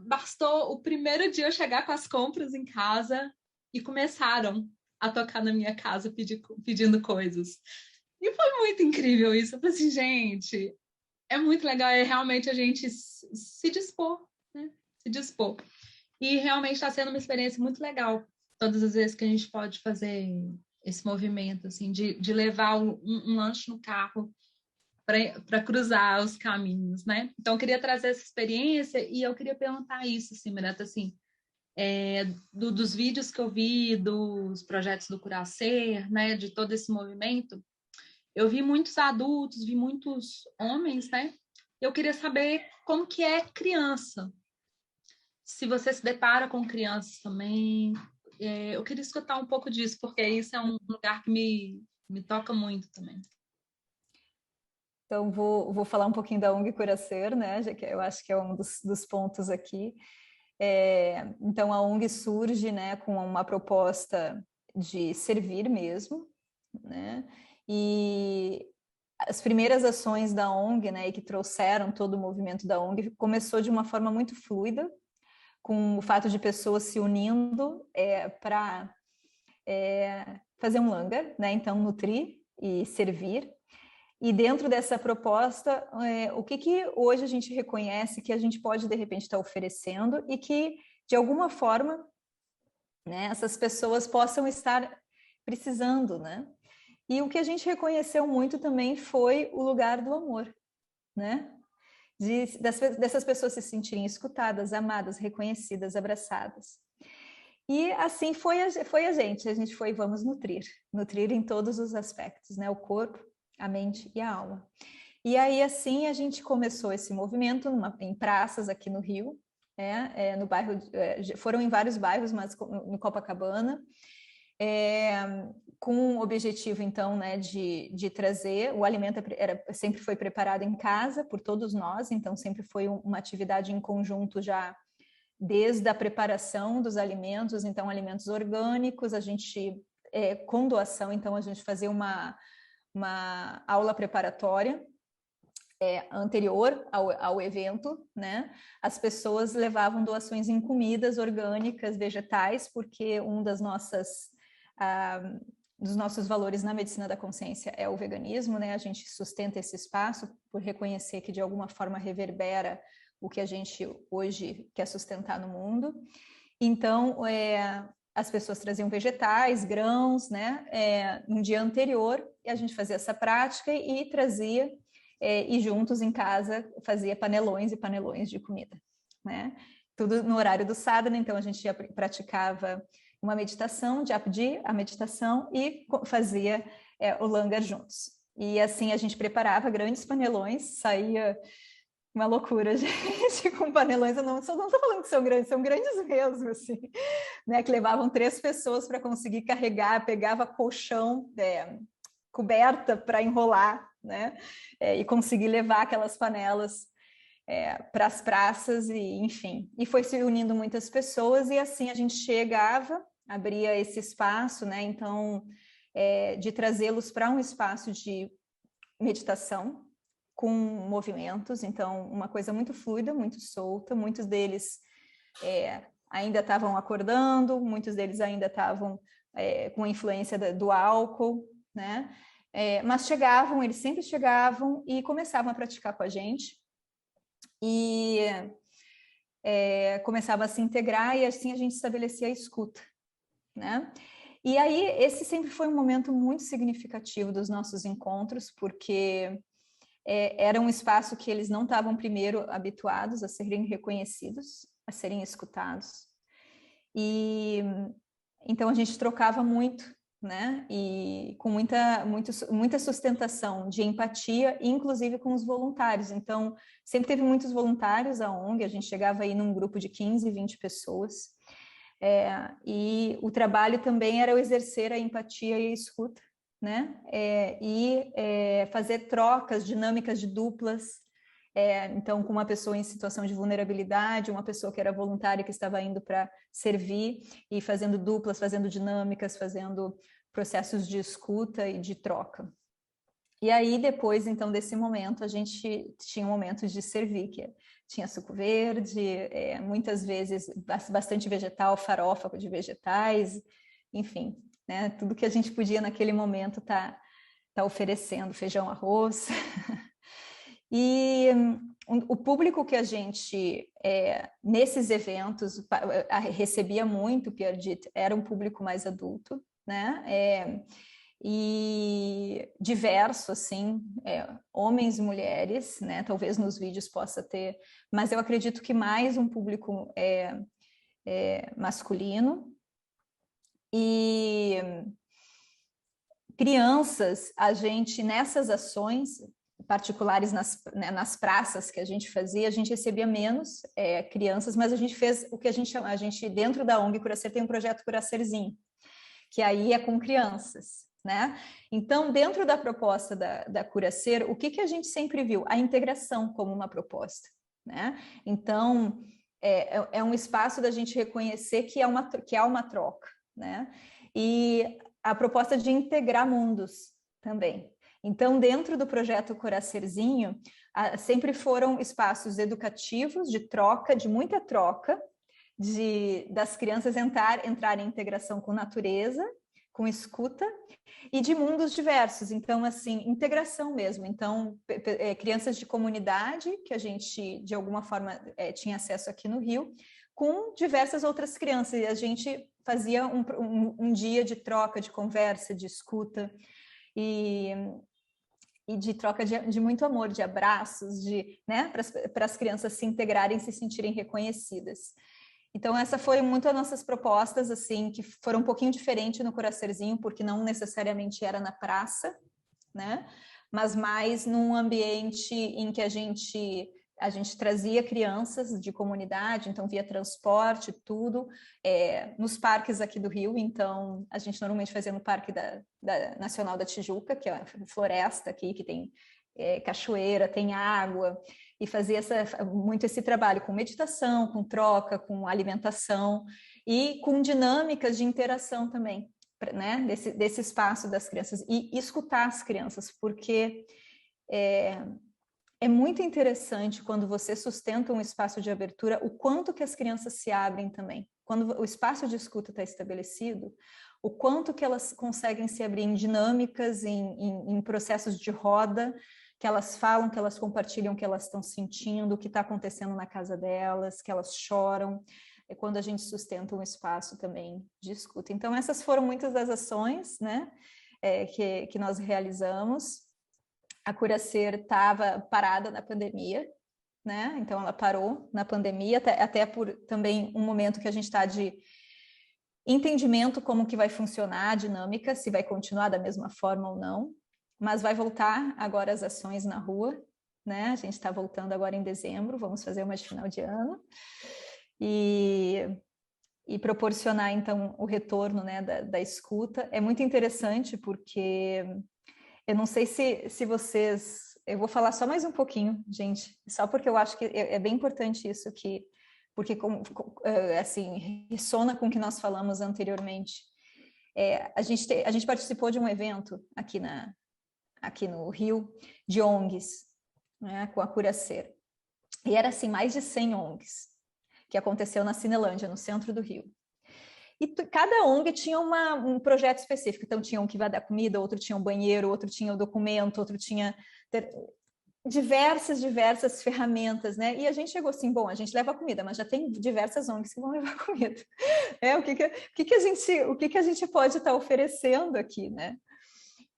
bastou o primeiro dia eu chegar com as compras em casa e começaram a tocar na minha casa pedindo coisas. E foi muito incrível isso. Eu falei assim, gente, é muito legal, realmente a gente se dispor, né? Se dispor. E realmente está sendo uma experiência muito legal. Todas as vezes que a gente pode fazer esse movimento, assim, de levar um lanche no carro para cruzar os caminhos, né? Então, eu queria trazer essa experiência e eu queria perguntar isso, assim, Mirata, assim, dos vídeos que eu vi, dos projetos do Curacer, né, de todo esse movimento, eu vi muitos adultos, vi muitos homens, né? Eu queria saber como que é criança. Se você se depara com crianças também, eu queria escutar um pouco disso, porque isso é um lugar que me toca muito também. Então, vou falar um pouquinho da ONG Curacer, né? Já que eu acho que é um dos pontos aqui. Então, a ONG surge, né, com uma proposta de servir mesmo, né? E as primeiras ações da ONG, né, que trouxeram todo o movimento da ONG, começou de uma forma muito fluida, com o fato de pessoas se unindo para fazer um langa, né? Então, nutrir e servir. E dentro dessa proposta, o que hoje a gente reconhece que a gente pode, de repente, estar oferecendo e que, de alguma forma, né, essas pessoas possam estar precisando, né? E o que a gente reconheceu muito também foi o lugar do amor, né? Dessas pessoas se sentirem escutadas, amadas, reconhecidas, abraçadas. E assim foi a gente foi, vamos nutrir em todos os aspectos, né? O corpo, a mente e a alma. E aí, assim, a gente começou esse movimento em praças aqui no Rio, no bairro, foram em vários bairros, mas no Copacabana, com o objetivo, então, né, de trazer, o alimento sempre foi preparado em casa por todos nós, então sempre foi uma atividade em conjunto já desde a preparação dos alimentos, então alimentos orgânicos, a gente, com doação, então a gente fazia uma aula preparatória, anterior ao evento, né? As pessoas levavam doações em comidas orgânicas, vegetais, porque um dos nossos valores na medicina da consciência é o veganismo, né? A gente sustenta esse espaço por reconhecer que de alguma forma reverbera o que a gente hoje quer sustentar no mundo. Então, as pessoas traziam vegetais, grãos, né? No dia anterior, a gente fazia essa prática e trazia, e juntos em casa fazia panelões e panelões de comida, né? Tudo no horário do sadhana, então a gente praticava uma meditação, Japji, a meditação, e fazia o langar juntos. E assim a gente preparava grandes panelões, saía uma loucura, gente, com panelões. Eu não estou falando que são grandes mesmo, assim, né? Que levavam 3 pessoas para conseguir carregar, pegava colchão, coberta para enrolar, né? E conseguir levar aquelas panelas para as praças, e enfim. E foi se unindo muitas pessoas, e assim a gente chegava, abria esse espaço, né? Então, de trazê-los para um espaço de meditação, com movimentos, então uma coisa muito fluida, muito solta, muitos deles ainda estavam acordando, muitos deles ainda estavam com a influência do álcool, né? Mas eles sempre chegavam e começavam a praticar com a gente, e começava a se integrar, e assim a gente estabelecia a escuta, né? E aí esse sempre foi um momento muito significativo dos nossos encontros, porque era um espaço que eles não estavam primeiro habituados a serem reconhecidos, a serem escutados. E então a gente trocava muito, né? E com muita sustentação de empatia, inclusive com os voluntários. Então, sempre teve muitos voluntários a ONG, a gente chegava aí num grupo de 15, 20 pessoas. E o trabalho também era o exercer a empatia e a escuta, né? Fazer trocas dinâmicas de duplas, então com uma pessoa em situação de vulnerabilidade, uma pessoa que era voluntária que estava indo para servir, e fazendo duplas, fazendo dinâmicas, fazendo processos de escuta e de troca. E aí depois então desse momento a gente tinha um momento de servir, que tinha suco verde, muitas vezes bastante vegetal, farofa de vegetais, enfim, né? Tudo que a gente podia naquele momento tá oferecendo, feijão, arroz. E o público que a gente, nesses eventos, recebia muito, Pierdit, era um público mais adulto, né? E diverso, assim, homens e mulheres, né? Talvez nos vídeos possa ter, mas eu acredito que mais um público masculino. E crianças, a gente, nessas ações particulares nas praças que a gente fazia, a gente recebia menos crianças, mas a gente fez o que a gente chama, dentro da ONG Curacer tem um projeto Curacerzinho, que aí é com crianças, né? Então, dentro da proposta da Curacer, o que a gente sempre viu? A integração como uma proposta, né? Então, é um espaço da gente reconhecer que há uma troca, né? E a proposta de integrar mundos também. Então, dentro do projeto Curacerzinho, sempre foram espaços educativos de troca, de muita troca, das crianças entrarem em integração com natureza, com escuta, e de mundos diversos. Então, assim, integração mesmo. Então, crianças de comunidade, que a gente, de alguma forma, tinha acesso aqui no Rio, com diversas outras crianças. E a gente fazia um dia de troca, de conversa, de escuta e de troca de muito amor, de abraços, né, para as crianças se integrarem, se sentirem reconhecidas. Então, essa foi muito as nossas propostas, assim, que foram um pouquinho diferente no Curacerzinho, porque não necessariamente era na praça, né? Mas mais num ambiente em que a gente trazia crianças de comunidade, então via transporte, tudo, nos parques aqui do Rio. Então, a gente normalmente fazia no Parque da Nacional da Tijuca, que é a floresta aqui, que tem cachoeira, tem água, e fazia muito esse trabalho com meditação, com troca, com alimentação e com dinâmicas de interação também, né, desse espaço das crianças, e escutar as crianças, porque é muito interessante quando você sustenta um espaço de abertura, o quanto que as crianças se abrem também. Quando o espaço de escuta está estabelecido, o quanto que elas conseguem se abrir em dinâmicas, em processos de roda, que elas falam, que elas compartilham o que elas estão sentindo, o que está acontecendo na casa delas, que elas choram. É quando a gente sustenta um espaço também de escuta. Então, essas foram muitas das ações, né, que nós realizamos. A Curacer estava parada na pandemia, né? Então, ela parou na pandemia, até por também um momento que a gente está de entendimento como que vai funcionar a dinâmica, se vai continuar da mesma forma ou não. Mas vai voltar agora as ações na rua, né? A gente está voltando agora em dezembro, vamos fazer uma de final de ano. E proporcionar, então, o retorno, né, da escuta. É muito interessante porque eu não sei se vocês... Eu vou falar só mais um pouquinho, gente, só porque eu acho que é bem importante isso, porque assim, ressona com o que nós falamos anteriormente. A gente participou de um evento aqui no Rio, de ONGs, né, com a Curacer. E era assim, mais de 100 ONGs, que aconteceu na Cinelândia, no centro do Rio. E cada ONG tinha um projeto específico. Então, tinha um que vai dar comida, outro tinha um banheiro, outro tinha o documento, outro tinha diversas ferramentas, né? E a gente chegou assim, bom, a gente leva comida, mas já tem diversas ONGs que vão levar comida. O que a gente pode estar oferecendo aqui, né?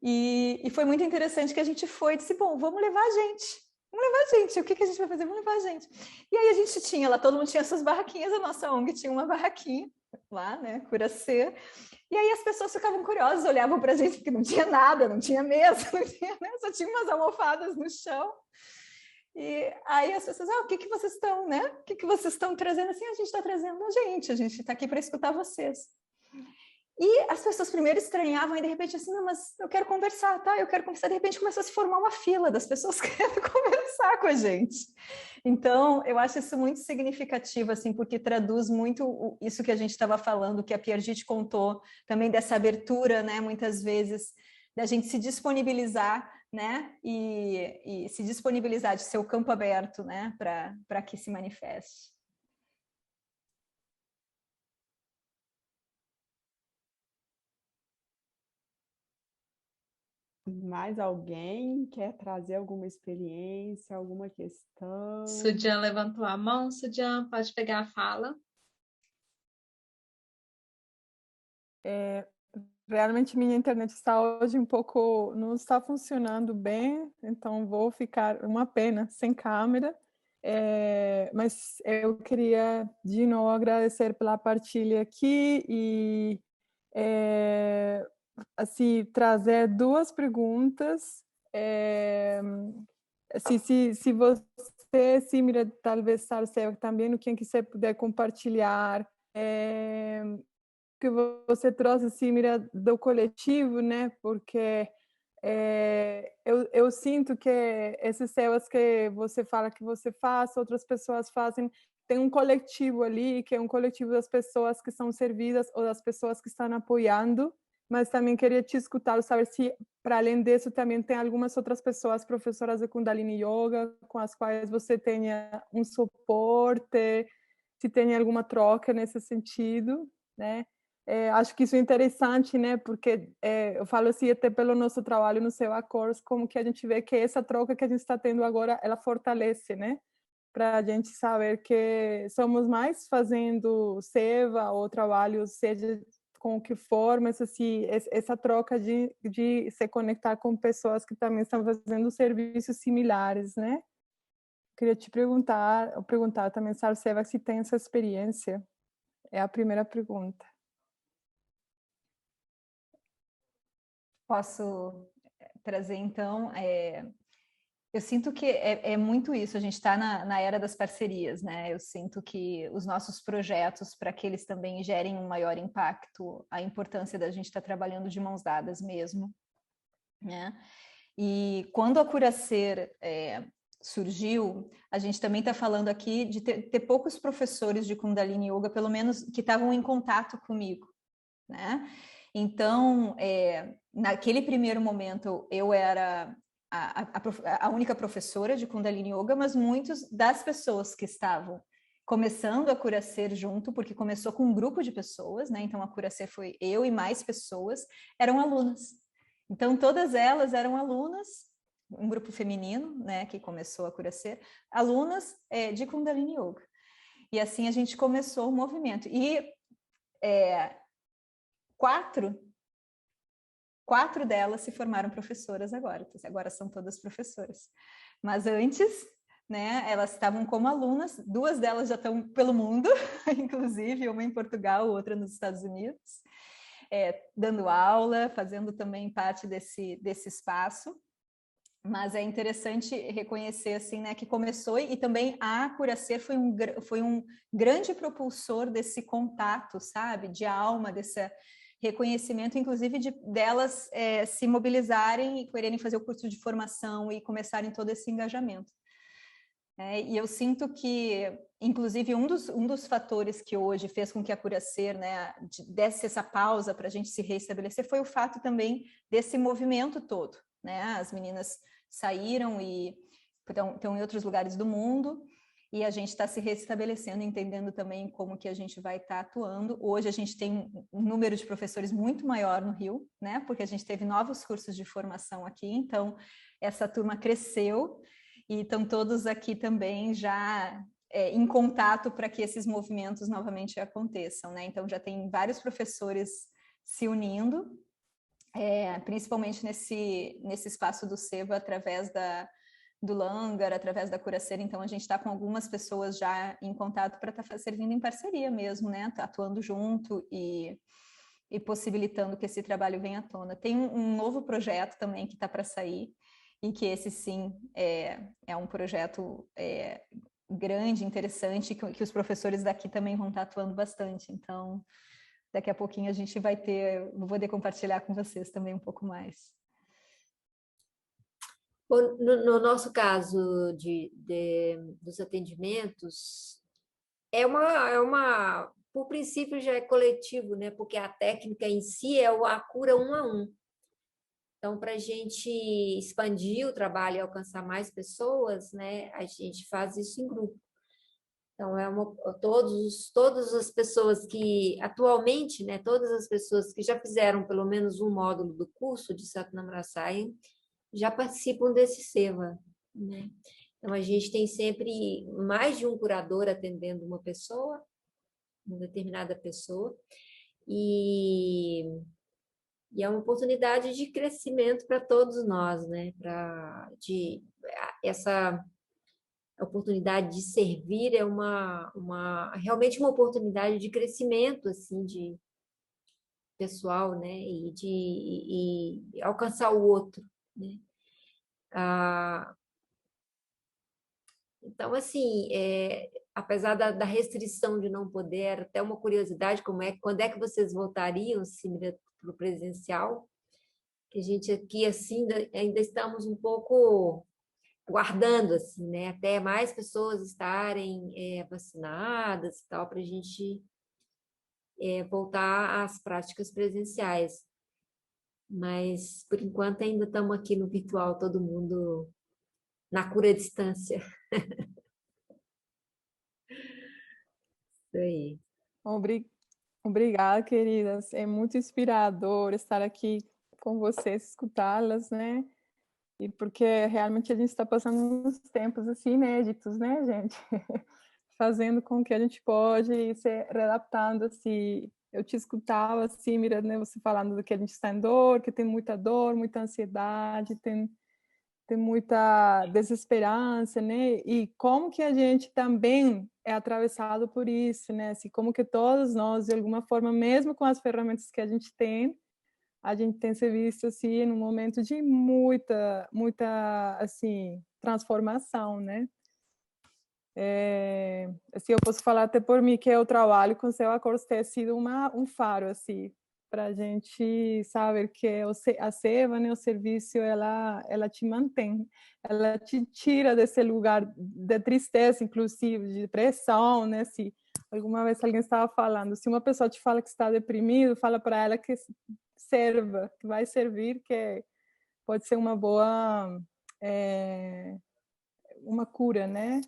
E foi muito interessante que a gente foi e disse, bom, vamos levar a gente. O que a gente vai fazer? Vamos levar a gente. E aí a gente tinha lá, todo mundo tinha suas barraquinhas, a nossa ONG tinha uma barraquinha lá, né, Curacer. E aí as pessoas ficavam curiosas, olhavam para a gente, porque não tinha nada, não tinha mesa, não tinha, né, só tinha umas almofadas no chão. E aí as pessoas, o que vocês estão, né? O que vocês estão trazendo? Assim, a gente está trazendo a gente está aqui para escutar vocês. E as pessoas primeiro estranhavam e de repente assim, não, mas eu quero conversar, tá? Eu quero conversar. De repente começou a se formar uma fila das pessoas querendo conversar com a gente. Então, eu acho isso muito significativo, assim, porque traduz muito isso que a gente estava falando, que a Piergitte contou, também dessa abertura, né? Muitas vezes, da gente se disponibilizar, né? E se disponibilizar de ser o campo aberto, né? Para que se manifeste. Mais alguém quer trazer alguma experiência, alguma questão? Sujan levantou a mão. Sujan, pode pegar a fala. Realmente minha internet está hoje não está funcionando bem, então vou ficar, uma pena, sem câmera. Mas eu queria de novo agradecer pela partilha aqui e assim, trazer duas perguntas. Se você, Simira, talvez Sarcel, também, o que você puder compartilhar, que você trouxe, Simira, do coletivo, né? Porque eu sinto que esses céus que você fala que você faz, outras pessoas fazem, tem um coletivo ali, que é um coletivo das pessoas que são servidas ou das pessoas que estão apoiando, mas também queria te escutar, saber se, para além disso, também tem algumas outras pessoas, professoras de Kundalini Yoga, com as quais você tenha um suporte, se tem alguma troca nesse sentido, né? Acho que isso é interessante, né? Porque eu falo assim, até pelo nosso trabalho no seu Acors, como que a gente vê que essa troca que a gente está tendo agora, ela fortalece, né? para a gente saber que somos mais fazendo seva ou trabalho, seja com que for, mas assim, essa troca de se conectar com pessoas que também estão fazendo serviços similares, né? Queria te perguntar também, Sarseva, se tem essa experiência. É a primeira pergunta. Posso trazer, então, eu sinto que é muito isso, a gente está na era das parcerias, né? Eu sinto que os nossos projetos, para que eles também gerem um maior impacto, a importância da gente estar trabalhando de mãos dadas mesmo, né? E quando a Curacer surgiu, a gente também está falando aqui de ter poucos professores de Kundalini Yoga, pelo menos que estavam em contato comigo, né? Então, naquele primeiro momento, eu era a única professora de Kundalini Yoga, mas muitas das pessoas que estavam começando a Curacer junto, porque começou com um grupo de pessoas, né? Então, a Curacer foi eu e mais pessoas, eram alunas. Então, todas elas eram alunas, um grupo feminino, né, que começou a Curacer, alunas de Kundalini Yoga. E assim a gente começou o movimento. E quatro delas se formaram professoras agora são todas professoras. Mas antes, né, elas estavam como alunas, 2 delas já estão pelo mundo, inclusive, uma em Portugal, outra nos Estados Unidos, dando aula, fazendo também parte desse espaço. Mas é interessante reconhecer assim, né, que começou e também a Curacer foi um grande propulsor desse contato, sabe, de alma, desse reconhecimento, inclusive delas se mobilizarem e quererem fazer o curso de formação e começarem todo esse engajamento. E eu sinto que, inclusive, um dos fatores que hoje fez com que a Curacer, né, desse essa pausa para a gente se reestabelecer foi o fato também desse movimento todo, né? As meninas saíram e estão em outros lugares do mundo e a gente está se reestabelecendo, entendendo também como que a gente vai estar atuando. Hoje a gente tem um número de professores muito maior no Rio, né? Porque a gente teve novos cursos de formação aqui, então essa turma cresceu e estão todos aqui também já em contato para que esses movimentos novamente aconteçam, né? Então já tem vários professores se unindo, principalmente nesse espaço do Seva, através do Langar, através da Curacer. Então a gente está com algumas pessoas já em contato para estar servindo em parceria mesmo, né? Tá atuando junto e possibilitando que esse trabalho venha à tona. Tem um novo projeto também que está para sair, e que esse sim é um projeto grande, interessante, que os professores daqui também vão estar atuando bastante. Então, daqui a pouquinho a gente vou poder compartilhar com vocês também um pouco mais. Bom, no nosso caso dos atendimentos, por princípio já é coletivo, né? Porque a técnica em si é a cura 1 a 1. Então, para a gente expandir o trabalho e alcançar mais pessoas, né, a gente faz isso em grupo. Então, todas as pessoas que, atualmente, né, todas as pessoas que já fizeram pelo menos um módulo do curso de Satnam Rasayan já participam desse seva, né? Então, a gente tem sempre mais de um curador atendendo uma determinada pessoa, e é uma oportunidade de crescimento para todos nós, né? Essa oportunidade de servir é realmente uma oportunidade de crescimento, assim, de pessoal, né? E alcançar o outro, né? Então, assim, apesar da restrição de não poder, até uma curiosidade, quando é que vocês voltariam, Simira, para o presencial? Que a gente aqui, assim, ainda estamos um pouco guardando, assim, né? Até mais pessoas estarem vacinadas e tal, para a gente voltar às práticas presenciais. Mas, por enquanto, ainda estamos aqui no virtual, todo mundo na cura à distância. Isso aí. Obrigada, queridas. É muito inspirador estar aqui com vocês, escutá-las, né? E porque realmente a gente está passando uns tempos assim inéditos, né, gente? Fazendo com que a gente pode se readaptando, assim. Eu te escutava, assim, Miranda, né, você falando do que a gente está em dor, que tem muita dor, muita ansiedade, tem muita desesperança, né? E como que a gente também é atravessado por isso, né? Assim, como que todos nós, de alguma forma, mesmo com as ferramentas que a gente tem se visto assim num momento de muita assim transformação, né? Assim, eu posso falar até por mim que eu trabalho com Céu Acordos, tem sido um faro assim para a gente saber que a Seva, né, o serviço, ela te mantém, ela te tira desse lugar de tristeza, inclusive de depressão, né? Se alguma vez alguém estava falando, se uma pessoa te fala que está deprimido, fala para ela que serva, que vai servir, que pode ser uma boa uma cura, né?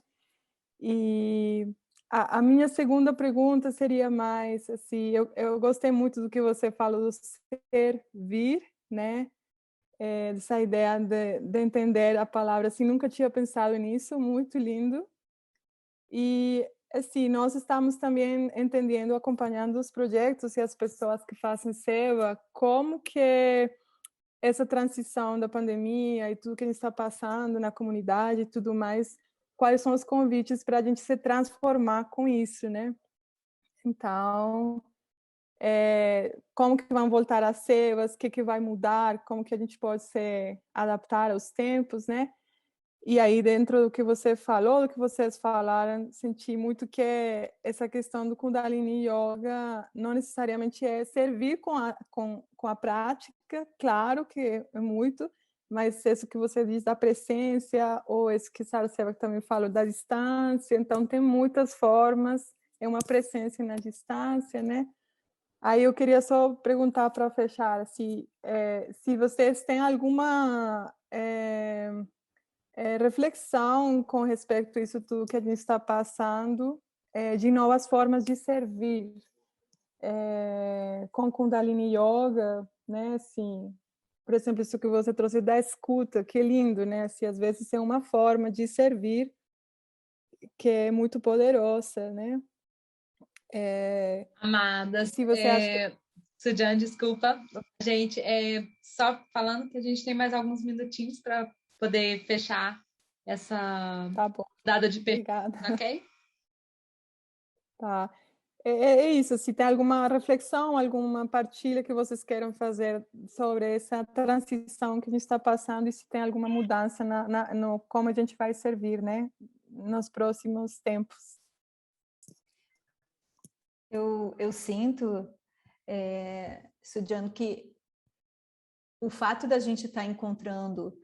E a minha segunda pergunta seria mais assim, eu gostei muito do que você falou do servir, né? Dessa ideia de entender a palavra, assim, nunca tinha pensado nisso, muito lindo. E assim, nós estamos também entendendo, acompanhando os projetos e as pessoas que fazem Seva, como que essa transição da pandemia e tudo que a gente está passando na comunidade e tudo mais, quais são os convites para a gente se transformar com isso, né? Então, como que vão voltar as sevas, o que vai mudar, como que a gente pode se adaptar aos tempos, né? E aí, dentro do que você falou, do que vocês falaram, senti muito que essa questão do Kundalini Yoga não necessariamente é servir com a prática, claro que é muito, mas isso que você diz da presença, ou esse que Sara Seva também falou da distância, então tem muitas formas, é uma presença na distância, né? Aí eu queria só perguntar para fechar, se vocês têm alguma reflexão com respeito a isso tudo que a gente está passando, de novas formas de servir, com Kundalini Yoga, né? Assim, por exemplo, isso que você trouxe da escuta, que lindo, né? Assim, às vezes é uma forma de servir que é muito poderosa, né? Amadas, Se você acha que... Sujane, desculpa, gente, só falando que a gente tem mais alguns minutinhos para poder fechar essa Tá bom, dada de obrigada. perguntas, ok? Tá. É isso, se tem alguma reflexão, alguma partilha que vocês queiram fazer sobre essa transição que a gente está passando e se tem alguma mudança no como a gente vai servir, né, nos próximos tempos. Eu sinto, Sujano, que o fato da gente estar encontrando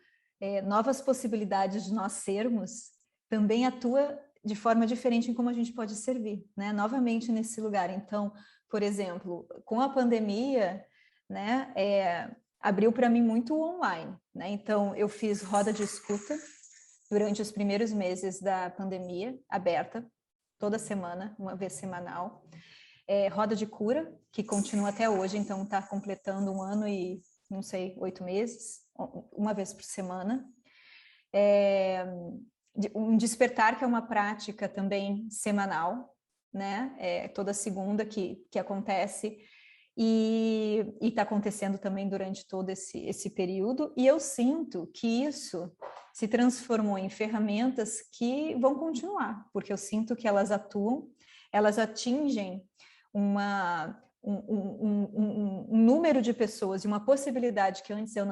novas possibilidades de nós sermos também atua de forma diferente em como a gente pode servir, né? Novamente nesse lugar. Então, por exemplo, com a pandemia, né, abriu para mim muito online, né? Então, eu fiz roda de escuta durante os primeiros meses da pandemia, aberta, toda semana, uma vez semanal. Roda de cura, que continua até hoje, então está completando 1 ano e, não sei, 8 meses, uma vez por semana. Um despertar, que é uma prática também semanal, né? Toda segunda que acontece, e está acontecendo também durante todo esse período, e eu sinto que isso se transformou em ferramentas que vão continuar, porque eu sinto que elas atuam, elas atingem um número de pessoas e uma possibilidade que antes eu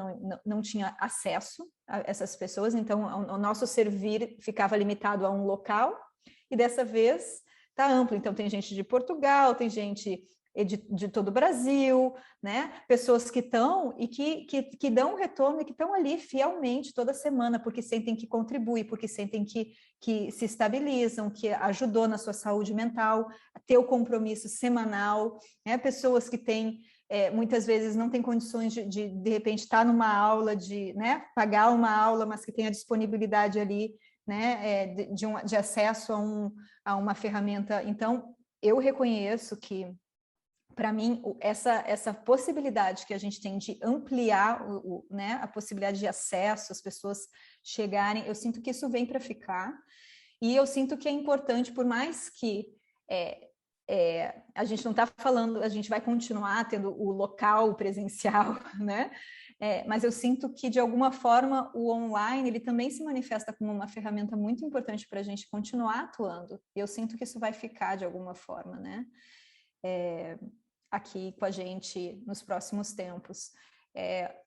não tinha acesso a essas pessoas, então o nosso servir ficava limitado a um local, e dessa vez está amplo, então tem gente de Portugal, tem gente de todo o Brasil, né? Pessoas que estão e que dão um retorno e que estão ali fielmente toda semana, porque sentem que contribui, porque sentem que se estabilizam, que ajudou na sua saúde mental, ter o compromisso semanal, né? Pessoas que têm, muitas vezes não têm condições de repente estar numa aula, né? Pagar uma aula, mas que tem a disponibilidade ali, né? De acesso a uma ferramenta. Então, eu reconheço que para mim, essa possibilidade que a gente tem de ampliar né, a possibilidade de acesso, as pessoas chegarem, eu sinto que isso vem para ficar, e eu sinto que é importante, por mais que a gente não está falando, a gente vai continuar tendo o local presencial, né? Mas eu sinto que, de alguma forma, o online, ele também se manifesta como uma ferramenta muito importante para a gente continuar atuando, e eu sinto que isso vai ficar de alguma forma, né? Aqui com a gente nos próximos tempos.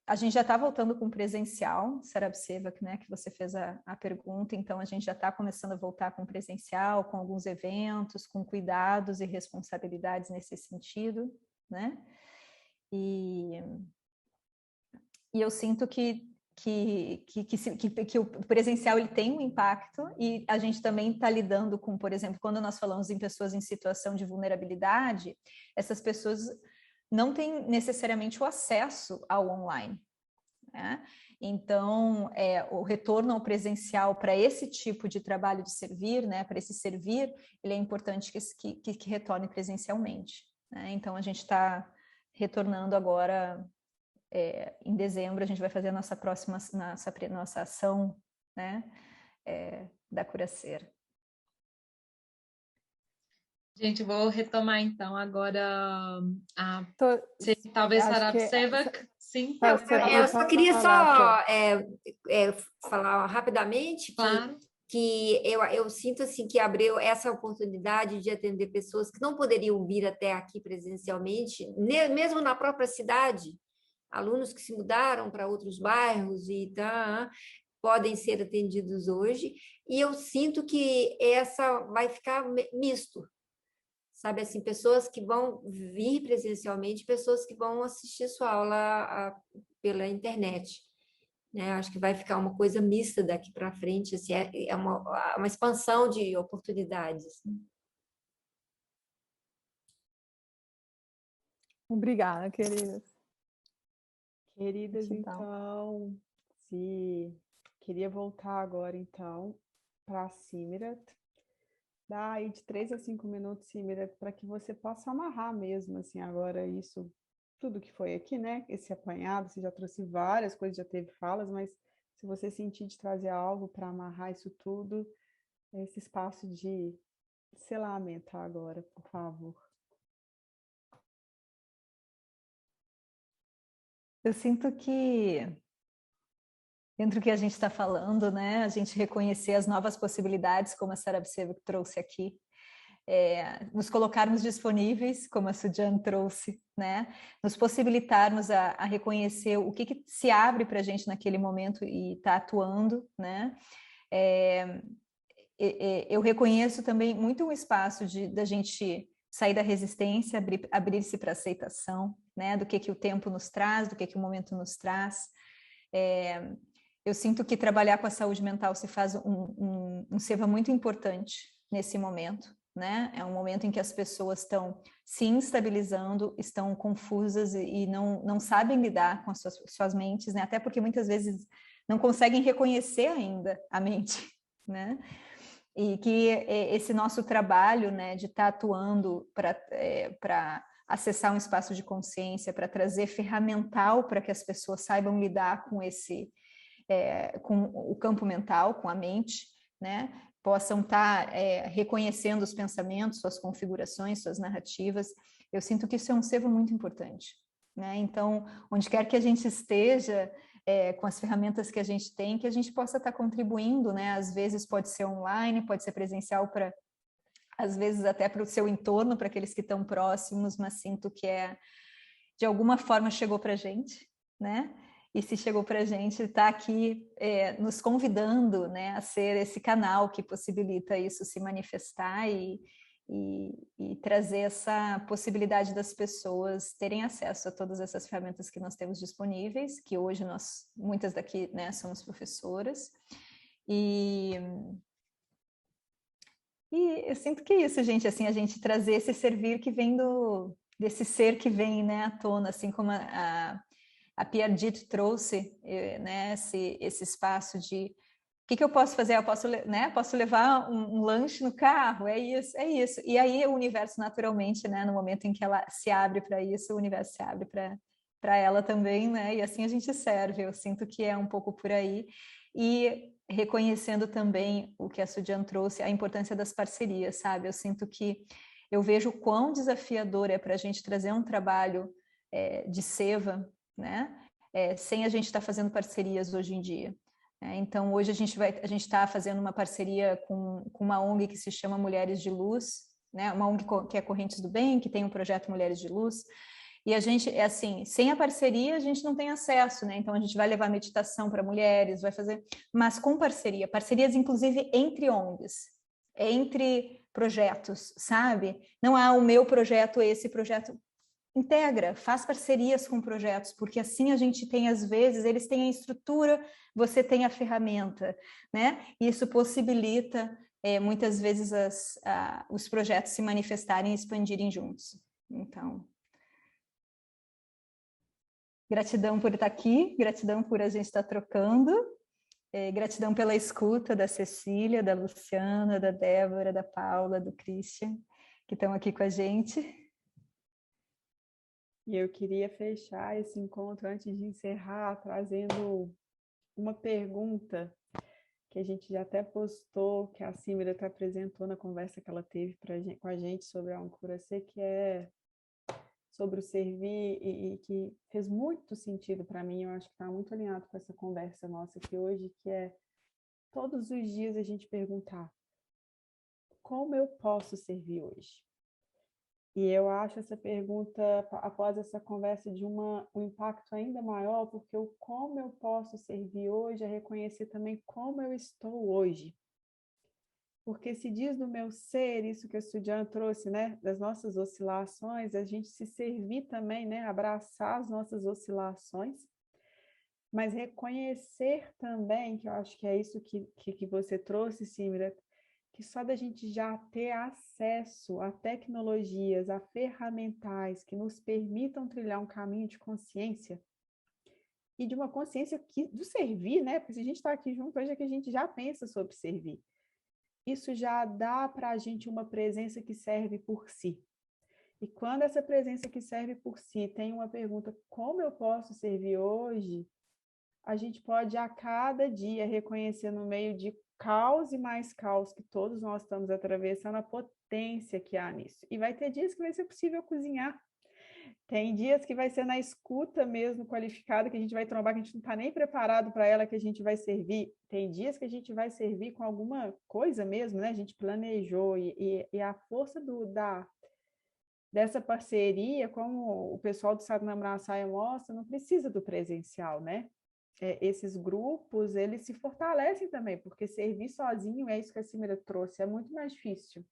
A gente já está voltando com presencial, Sarah Sevak, né, que você fez a pergunta, então a gente já está começando a voltar com presencial, com alguns eventos, com cuidados e responsabilidades nesse sentido, né? E eu sinto que o presencial ele tem um impacto, e a gente também está lidando com, por exemplo, quando nós falamos em pessoas em situação de vulnerabilidade, essas pessoas não têm necessariamente o acesso ao online, né? Então, o retorno ao presencial para esse tipo de trabalho de servir, né, para esse servir, ele é importante que retorne presencialmente, né? Então, a gente está retornando agora. Em dezembro a gente vai fazer a nossa próxima nossa ação, né, da Curacer. Gente, vou retomar então agora talvez acho Sarah que Sevak, sim. Eu só queria falar rapidamente Claro. que eu sinto assim que abriu essa oportunidade de atender pessoas que não poderiam vir até aqui presencialmente, mesmo na própria cidade. Alunos que se mudaram para outros bairros e podem ser atendidos hoje, e eu sinto que essa vai ficar misto, sabe, assim, pessoas que vão vir presencialmente, pessoas que vão assistir sua aula pela internet, né? Acho que vai ficar uma coisa mista daqui para frente, assim, é uma expansão de oportunidades. Obrigada, queridas. Queridas, então, queria voltar agora, então, para a Simrat. Dá aí de 3 a 5 minutos, Simrat, para que você possa amarrar mesmo, assim, agora isso, tudo que foi aqui, né? Esse apanhado, você já trouxe várias coisas, já teve falas, mas se você sentir de trazer algo para amarrar isso tudo, esse espaço de selamento agora, por favor. Eu sinto que, dentro do que a gente está falando, né, a gente reconhecer as novas possibilidades, como a Sarah Sevak trouxe aqui, nos colocarmos disponíveis, como a Sujan trouxe, né, nos possibilitarmos a reconhecer o que se abre para a gente naquele momento e está atuando, né. Eu reconheço também muito um espaço da gente sair da resistência, abrir-se para aceitação, né, do que o tempo nos traz, do que o momento nos traz. Eu sinto que trabalhar com a saúde mental se faz um seva muito importante nesse momento, né? É um momento em que as pessoas estão se instabilizando, estão confusas e não sabem lidar com as suas mentes, né? Até porque muitas vezes não conseguem reconhecer ainda a mente, né? E que esse nosso trabalho, né, de estar atuando para acessar um espaço de consciência, para trazer ferramental para que as pessoas saibam lidar com com o campo mental, com a mente, né, possam estar reconhecendo os pensamentos, suas configurações, suas narrativas. Eu sinto que isso é um seva muito importante, né? Então, onde quer que a gente esteja, com as ferramentas que a gente tem, que a gente possa estar contribuindo, né? Às vezes pode ser online, pode ser presencial, às vezes até para o seu entorno, para aqueles que estão próximos, mas sinto que de alguma forma chegou para a gente, né? E se chegou para a gente, está aqui nos convidando, né, a ser esse canal que possibilita isso se manifestar e trazer essa possibilidade das pessoas terem acesso a todas essas ferramentas que nós temos disponíveis, que hoje muitas daqui, né, somos professoras, e eu sinto que é isso, gente, assim, a gente trazer esse servir que vem desse ser que vem, né, à tona, assim como a Piaget trouxe, né, esse espaço de que eu posso fazer? Eu posso, né? Posso levar um lanche no carro? É isso, é isso. E aí o universo naturalmente, né? No momento em que ela se abre para isso, o universo se abre para ela também, né? E assim a gente serve. Eu sinto que é um pouco por aí. E reconhecendo também o que a Sujan trouxe, a importância das parcerias, sabe? Eu sinto que eu vejo o quão desafiador é para a gente trazer um trabalho de seva, né? Sem a gente estar fazendo parcerias hoje em dia. Então, hoje a gente está fazendo uma parceria com uma ONG que se chama Mulheres de Luz, né? Uma ONG que é Correntes do Bem, que tem um projeto Mulheres de Luz, e a gente, assim, sem a parceria a gente não tem acesso, né? Então a gente vai levar meditação para mulheres, vai fazer, mas com parcerias inclusive entre ONGs, entre projetos, sabe? Não há o meu projeto, esse projeto. Integra, faz parcerias com projetos, porque assim a gente tem, às vezes, eles têm a estrutura, você tem a ferramenta, né? E isso possibilita, muitas vezes, os projetos se manifestarem e expandirem juntos. Então, gratidão por estar aqui, gratidão por a gente estar trocando, gratidão pela escuta da Cecília, da Luciana, da Débora, da Paula, do Christian, que estão aqui com a gente. E eu queria fechar esse encontro antes de encerrar, trazendo uma pergunta que a gente já até postou, que a Símira até apresentou na conversa que ela teve com a gente sobre a Ancura-C, que é sobre o servir e que fez muito sentido para mim. Eu acho que está muito alinhado com essa conversa nossa aqui hoje, que é todos os dias a gente perguntar como eu posso servir hoje? E eu acho essa pergunta, após essa conversa, de um impacto ainda maior, porque o como eu posso servir hoje é reconhecer também como eu estou hoje. Porque se diz do meu ser, isso que a Sujan trouxe, né, das nossas oscilações, a gente se servir também, né, abraçar as nossas oscilações, mas reconhecer também, que eu acho que é isso que você trouxe, Símira, que só da gente já ter acesso a tecnologias, a ferramentais que nos permitam trilhar um caminho de consciência, e de uma consciência do servir, né? Porque se a gente está aqui junto hoje é que a gente já pensa sobre servir. Isso já dá para a gente uma presença que serve por si. E quando essa presença que serve por si tem uma pergunta, como eu posso servir hoje? A gente pode a cada dia reconhecer no meio de caos e mais caos que todos nós estamos atravessando a potência que há nisso. E vai ter dias que vai ser possível cozinhar. Tem dias que vai ser na escuta mesmo qualificada, que a gente vai trombar, que a gente não está nem preparado para ela, que a gente vai servir. Tem dias que a gente vai servir com alguma coisa mesmo, né? A gente planejou e a força dessa parceria, como o pessoal do Satnam Rasa mostra, não precisa do presencial, né? Esses grupos, eles se fortalecem também, porque servir sozinho, é isso que a Símira trouxe, é muito mais difícil.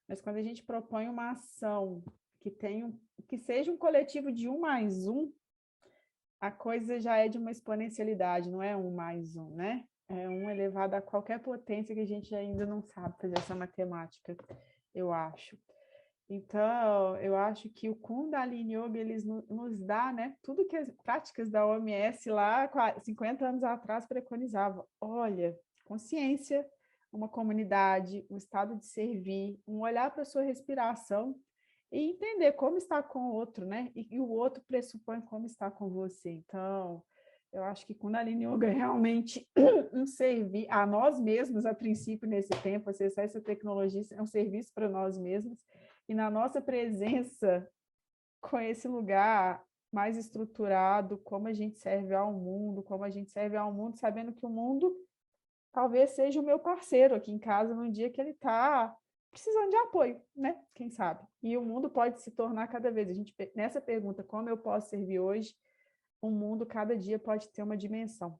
Mas quando a gente propõe uma ação que seja um coletivo de 1 mais 1, a coisa já é de uma exponencialidade, não é 1 mais 1, né? É 1 elevado a qualquer potência que a gente ainda não sabe fazer essa matemática, eu acho. Então, eu acho que o Kundalini Yoga, eles nos dá, né, tudo que as práticas da OMS lá, 50 anos atrás, preconizavam. Olha, consciência, uma comunidade, um estado de servir, um olhar para a sua respiração e entender como está com o outro, né? E o outro pressupõe como está com você. Então, eu acho que Kundalini Yoga é realmente um servir a nós mesmos, a princípio, nesse tempo, acessar essa tecnologia é um serviço para nós mesmos. E na nossa presença com esse lugar mais estruturado, como a gente serve ao mundo, sabendo que o mundo talvez seja o meu parceiro aqui em casa num dia que ele está precisando de apoio, né? Quem sabe? E o mundo pode se tornar cada vez. Nessa pergunta, como eu posso servir hoje, o mundo cada dia pode ter uma dimensão.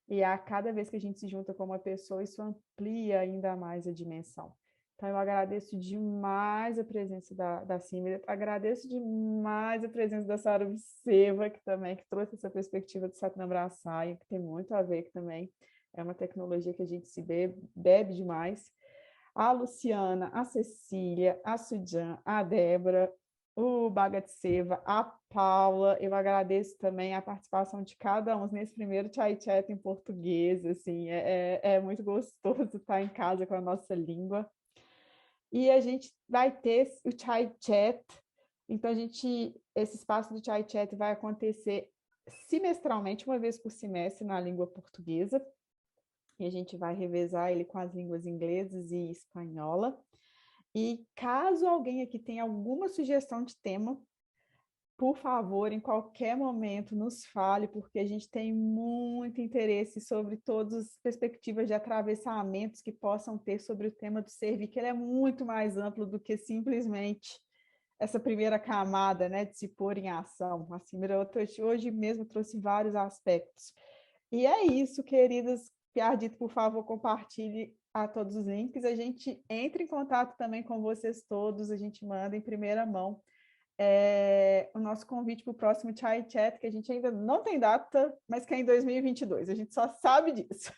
E a cada vez que a gente se junta com uma pessoa, isso amplia ainda mais a dimensão. Então, eu agradeço demais a presença da Símira, agradeço demais a presença da Sarubseva, que trouxe essa perspectiva do Satnam Rasa, que tem muito a ver também. É uma tecnologia que a gente se bebe demais. A Luciana, a Cecília, a Sujan, a Débora, o Bagatseva, a Paula. Eu agradeço também a participação de cada um nesse primeiro Chai Chat em português. Assim, é muito gostoso estar em casa com a nossa língua. E a gente vai ter o Chai Chat. Então, esse espaço do Chai Chat vai acontecer semestralmente, uma vez por semestre, na língua portuguesa. E a gente vai revezar ele com as línguas inglesas e espanhola. E caso alguém aqui tenha alguma sugestão de tema, por favor, em qualquer momento, nos fale, porque a gente tem muito interesse sobre todas as perspectivas de atravessamentos que possam ter sobre o tema do servir, que ele é muito mais amplo do que simplesmente essa primeira camada, né, de se pôr em ação. A Simira hoje mesmo trouxe vários aspectos. E é isso, queridas. Piardito, por favor, compartilhe a todos os links. A gente entra em contato também com vocês todos, a gente manda em primeira mão o nosso convite para o próximo Chai Chat, que a gente ainda não tem data, mas que é em 2022, a gente só sabe disso.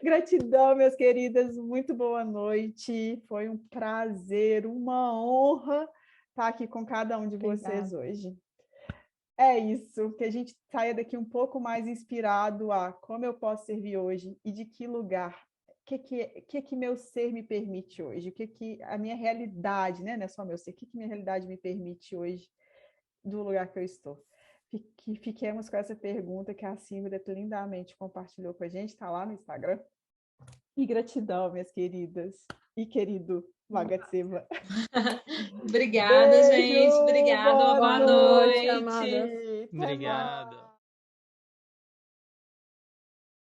Gratidão, minhas queridas, muito boa noite, foi um prazer, uma honra estar aqui com cada um de vocês hoje. É isso, que a gente saia daqui um pouco mais inspirado a como eu posso servir hoje e de que lugar, o que meu ser me permite hoje, o que a minha realidade, né? Não é só meu ser, o que minha realidade me permite hoje do lugar que eu estou. Fiquemos com essa pergunta que a Simira lindamente compartilhou com a gente, está lá no Instagram. E gratidão, minhas queridas e querido Bagatseva. Obrigada, gente. Obrigada, boa noite. Obrigado.